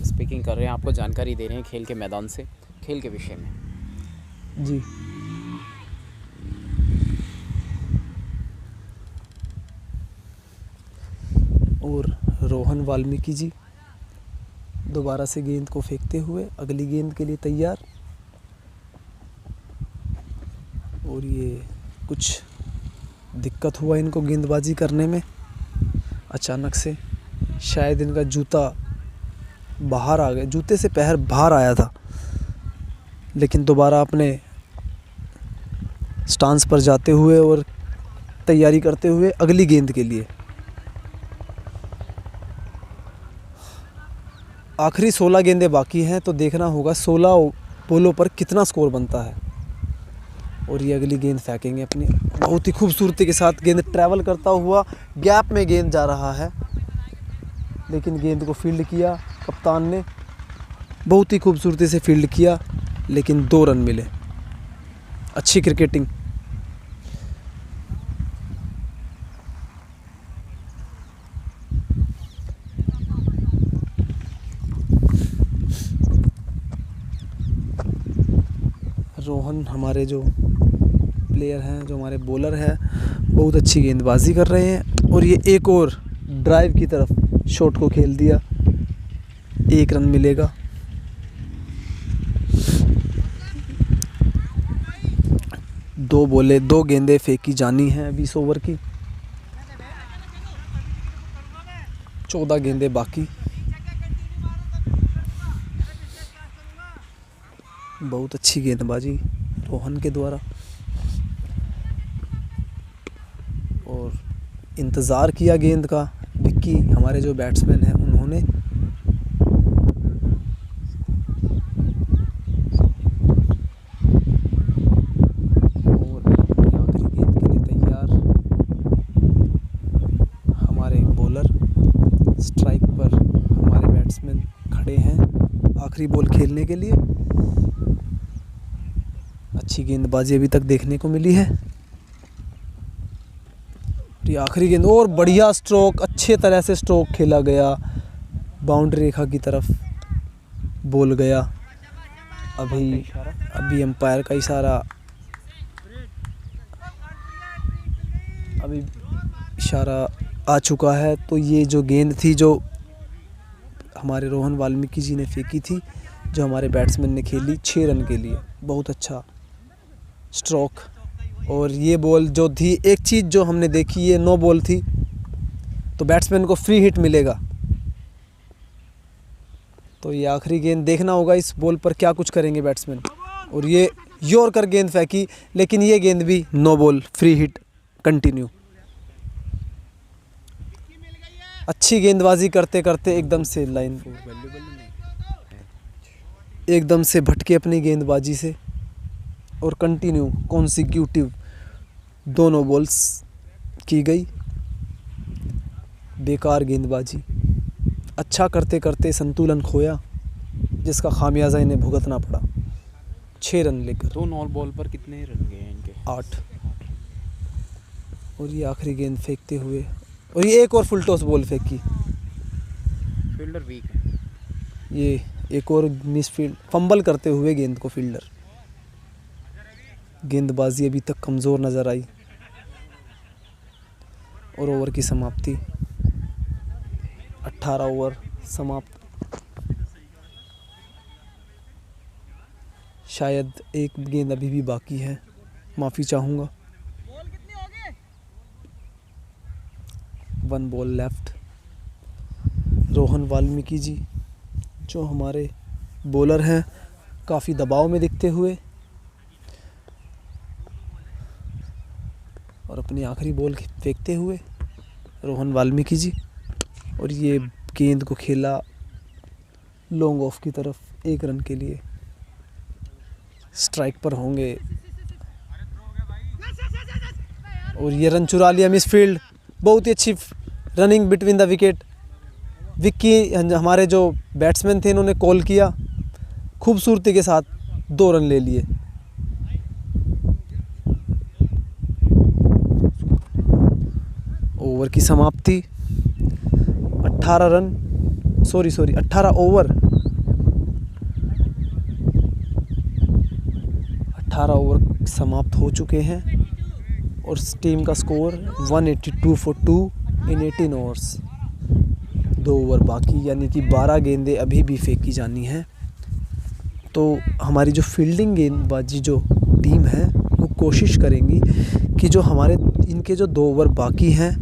स्पीकिंग कर रहे हैं, आपको जानकारी दे रहे हैं खेल के मैदान से, खेल के विषय में। जी, और रोहन वाल्मीकि जी दोबारा से गेंद को फेंकते हुए अगली गेंद के लिए तैयार। और ये कुछ दिक्कत हुआ इनको गेंदबाजी करने में, अचानक से शायद इनका जूता बाहर आ गया, जूते से पैर बाहर आया था, लेकिन दोबारा अपने स्टांस पर जाते हुए और तैयारी करते हुए अगली गेंद के लिए। आखिरी 16 गेंदें बाकी हैं, तो देखना होगा 16 बॉलों पर कितना स्कोर बनता है। और ये अगली गेंद फेंकेंगे अपनी, बहुत ही खूबसूरती के साथ गेंद ट्रैवल करता हुआ गैप में गेंद जा रहा है, लेकिन गेंद को फील्ड किया कप्तान ने, बहुत ही खूबसूरती से फील्ड किया, लेकिन 2 रन मिले। अच्छी क्रिकेटिंग। रोहन हमारे जो प्लेयर हैं, जो हमारे बॉलर हैं, बहुत अच्छी गेंदबाजी कर रहे हैं, और ये एक और ड्राइव की तरफ शॉट को खेल दिया, 1 रन मिलेगा। दो गेंदें फेंकी जानी हैं 20 ओवर की, 14 गेंदें बाकी। बहुत अच्छी गेंदबाजी रोहन के द्वारा, और इंतज़ार किया गेंद का विक्की, हमारे जो बैट्समैन हैं उन्होंने। और आखिरी गेंद के लिए तैयार हमारे बॉलर, स्ट्राइक पर हमारे बैट्समैन खड़े हैं आखिरी बॉल खेलने के लिए। अच्छी गेंदबाजी अभी तक देखने को मिली है। ये आखिरी गेंद, और बढ़िया स्ट्रोक, अच्छे तरह से स्ट्रोक खेला गया, बाउंड्री रेखा की तरफ बॉल गया। अभी अंपायर का इशारा, अभी इशारा आ चुका है। तो ये जो गेंद थी जो हमारे रोहन वाल्मीकि जी ने फेंकी थी, जो हमारे बैट्समैन ने खेली 6 रन के लिए, बहुत अच्छा स्ट्रोक। और ये बॉल जो थी, एक चीज़ जो हमने देखी, ये नो बॉल थी, तो बैट्समैन को फ्री हिट मिलेगा। तो ये आखिरी गेंद देखना होगा इस बॉल पर क्या कुछ करेंगे बैट्समैन। और ये यॉर्कर गेंद फेंकी, लेकिन ये गेंद भी no ball, free hit continue. अच्छी गेंदबाजी करते करते एकदम से लाइन, एकदम से भटके अपनी गेंदबाजी से और कंटिन्यू कॉन्सिक्यूटिव दोनों बॉल्स की गई। बेकार गेंदबाजी, अच्छा करते करते संतुलन खोया, जिसका खामियाजा इन्हें भुगतना पड़ा 6 रन लेकर। 2 नॉल बॉल पर कितने रन गए हैं इनके? 8। और ये आखिरी गेंद फेंकते हुए, और ये एक और फुल टॉस बॉल फेंकी, फील्डर वीक है। ये एक और मिस फील्ड, फंबल करते हुए गेंद को फील्डर। गेंदबाजी अभी तक कमज़ोर नज़र आई। और ओवर की समाप्ति, 18 ओवर समाप्त। शायद एक गेंद अभी भी बाकी है, माफ़ी चाहूँगा। 1 बॉल लेफ्ट। रोहन वाल्मीकि जी जो हमारे बॉलर हैं, काफ़ी दबाव में दिखते हुए, और अपनी आखिरी बॉल फेंकते हुए रोहन वाल्मीकि जी। और ये गेंद को खेला लॉन्ग ऑफ की तरफ, 1 रन के लिए। स्ट्राइक पर होंगे और ये रन चुरा लिया, मिस फील्ड। बहुत ही अच्छी running between the wicket. Vicky हमारे जो बैट्समैन थे, इन्होंने कॉल किया, खूबसूरती के साथ 2 रन ले लिए। ओवर की समाप्ति, 18 ओवर 18 ओवर समाप्त हो चुके हैं। और टीम का score 182 for 2 in 18 overs. 2 over बाकी, यानी कि 12 गेंदें अभी भी फेंकी जानी हैं। तो हमारी जो फील्डिंग गेंदबाजी जो टीम है, वो कोशिश करेंगी कि जो हमारे इनके जो 2 ओवर बाकी हैं,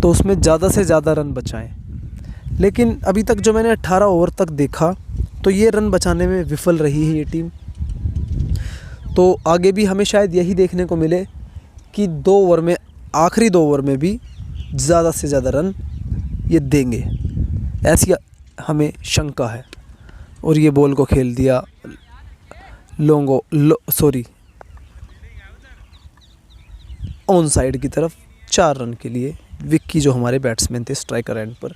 तो उसमें ज़्यादा से ज़्यादा रन बचाएं। लेकिन अभी तक जो मैंने 18 ओवर तक देखा, तो ये रन बचाने में विफल रही है ये टीम। तो आगे भी हमें शायद यही देखने को मिले कि 2 ओवर में, आखिरी 2 ओवर में भी ज़्यादा से ज़्यादा रन ये देंगे, ऐसी हमें शंका है। और ये बॉल को खेल दिया ऑन साइड की तरफ 4 रन के लिए। विक्की जो हमारे बैट्समैन थे स्ट्राइकर एंड पर,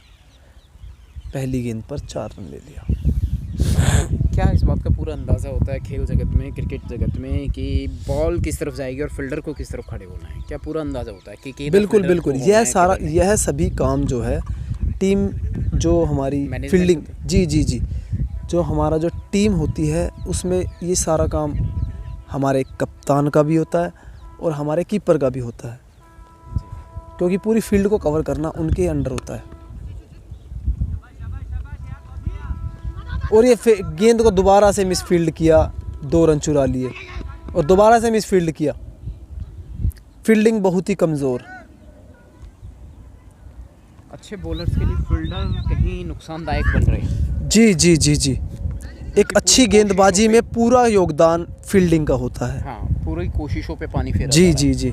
पहली गेंद पर 4 रन ले लिया। क्या इस बात का पूरा अंदाज़ा होता है खेल जगत में, क्रिकेट जगत में, कि बॉल किस तरफ जाएगी और फील्डर को किस तरफ खड़े होना है? क्या पूरा अंदाज़ा होता है कि बिल्कुल बिल्कुल, यह सभी काम जो है टीम, जो हमारी फील्डिंग, जी, जो हमारा जो टीम होती है, उसमें ये सारा काम हमारे कप्तान का भी होता है और हमारे कीपर का भी होता है, क्योंकि पूरी फील्ड को कवर करना उनके अंडर होता है। और ये गेंद को दोबारा से मिस फील्ड किया, 2 रन चुरा लिए, और दोबारा से मिस फील्ड किया। फील्डिंग बहुत ही कमज़ोर। अच्छे बॉलर्स के लिए फील्डर कहीं नुकसानदायक बन रहे हैं। जी। एक अच्छी गेंदबाजी में पूरा योगदान फील्डिंग का होता है। हाँ, पूरी कोशिशों पे पानी फेरा जी।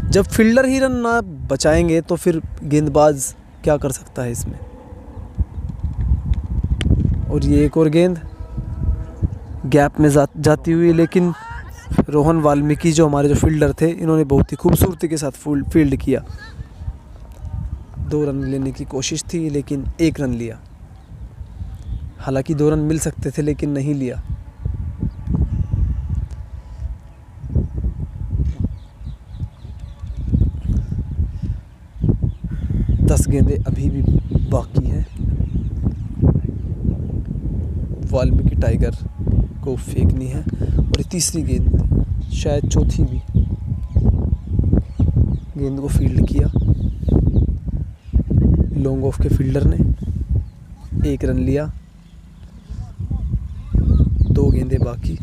जब फील्डर ही रन ना बचाएंगे तो फिर गेंदबाज क्या कर सकता है इसमें। और ये एक और गेंद गैप में जाती हुई, लेकिन रोहन वाल्मीकि जो हमारे जो फील्डर थे, इन्होंने बहुत ही खूबसूरती के साथ फील्ड किया। 2 रन लेने की कोशिश थी, लेकिन 1 रन लिया। हालांकि 2 रन मिल सकते थे, लेकिन नहीं लिया। दस गेंदें अभी भी बाकी हैं। वाल्मीकि टाइगर को फेंकनी है। और ये तीसरी गेंद, शायद चौथी भी, गेंद को फील्ड किया लॉन्ग ऑफ के फील्डर ने, 1 रन लिया, 2 गेंदें बाकी।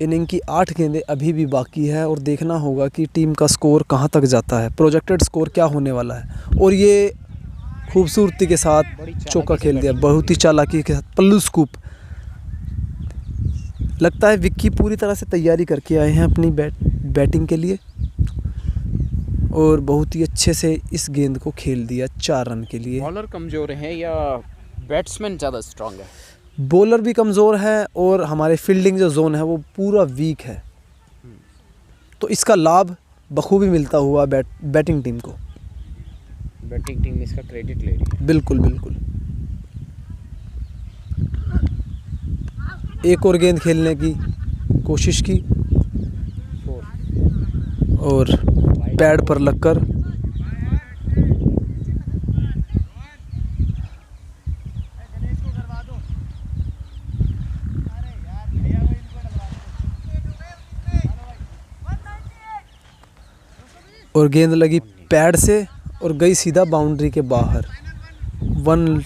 इनिंग की 8 गेंदें अभी भी बाकी है और देखना होगा कि टीम का स्कोर कहां तक जाता है, प्रोजेक्टेड स्कोर क्या होने वाला है। और ये खूबसूरती के साथ चौका खेल दिया, बहुत ही चालाकी के साथ पल्लू स्कूप। लगता है विक्की पूरी तरह से तैयारी करके आए हैं अपनी बैटिंग के लिए और बहुत ही अच्छे से इस गेंद को खेल दिया 4 रन के लिए। बॉलर कमज़ोर है या बैट्समैन ज़्यादा स्ट्रांग है? बॉलर भी कमज़ोर है और हमारे फील्डिंग जो जोन है वो पूरा वीक है, तो इसका लाभ बखूबी मिलता हुआ बैटिंग टीम को। बैटिंग टीम इसका क्रेडिट ले रही है। बिल्कुल बिल्कुल। एक और गेंद खेलने की कोशिश की और पैड पर लगकर और गेंद लगी पैड से और गई सीधा बाउंड्री के बाहर। 1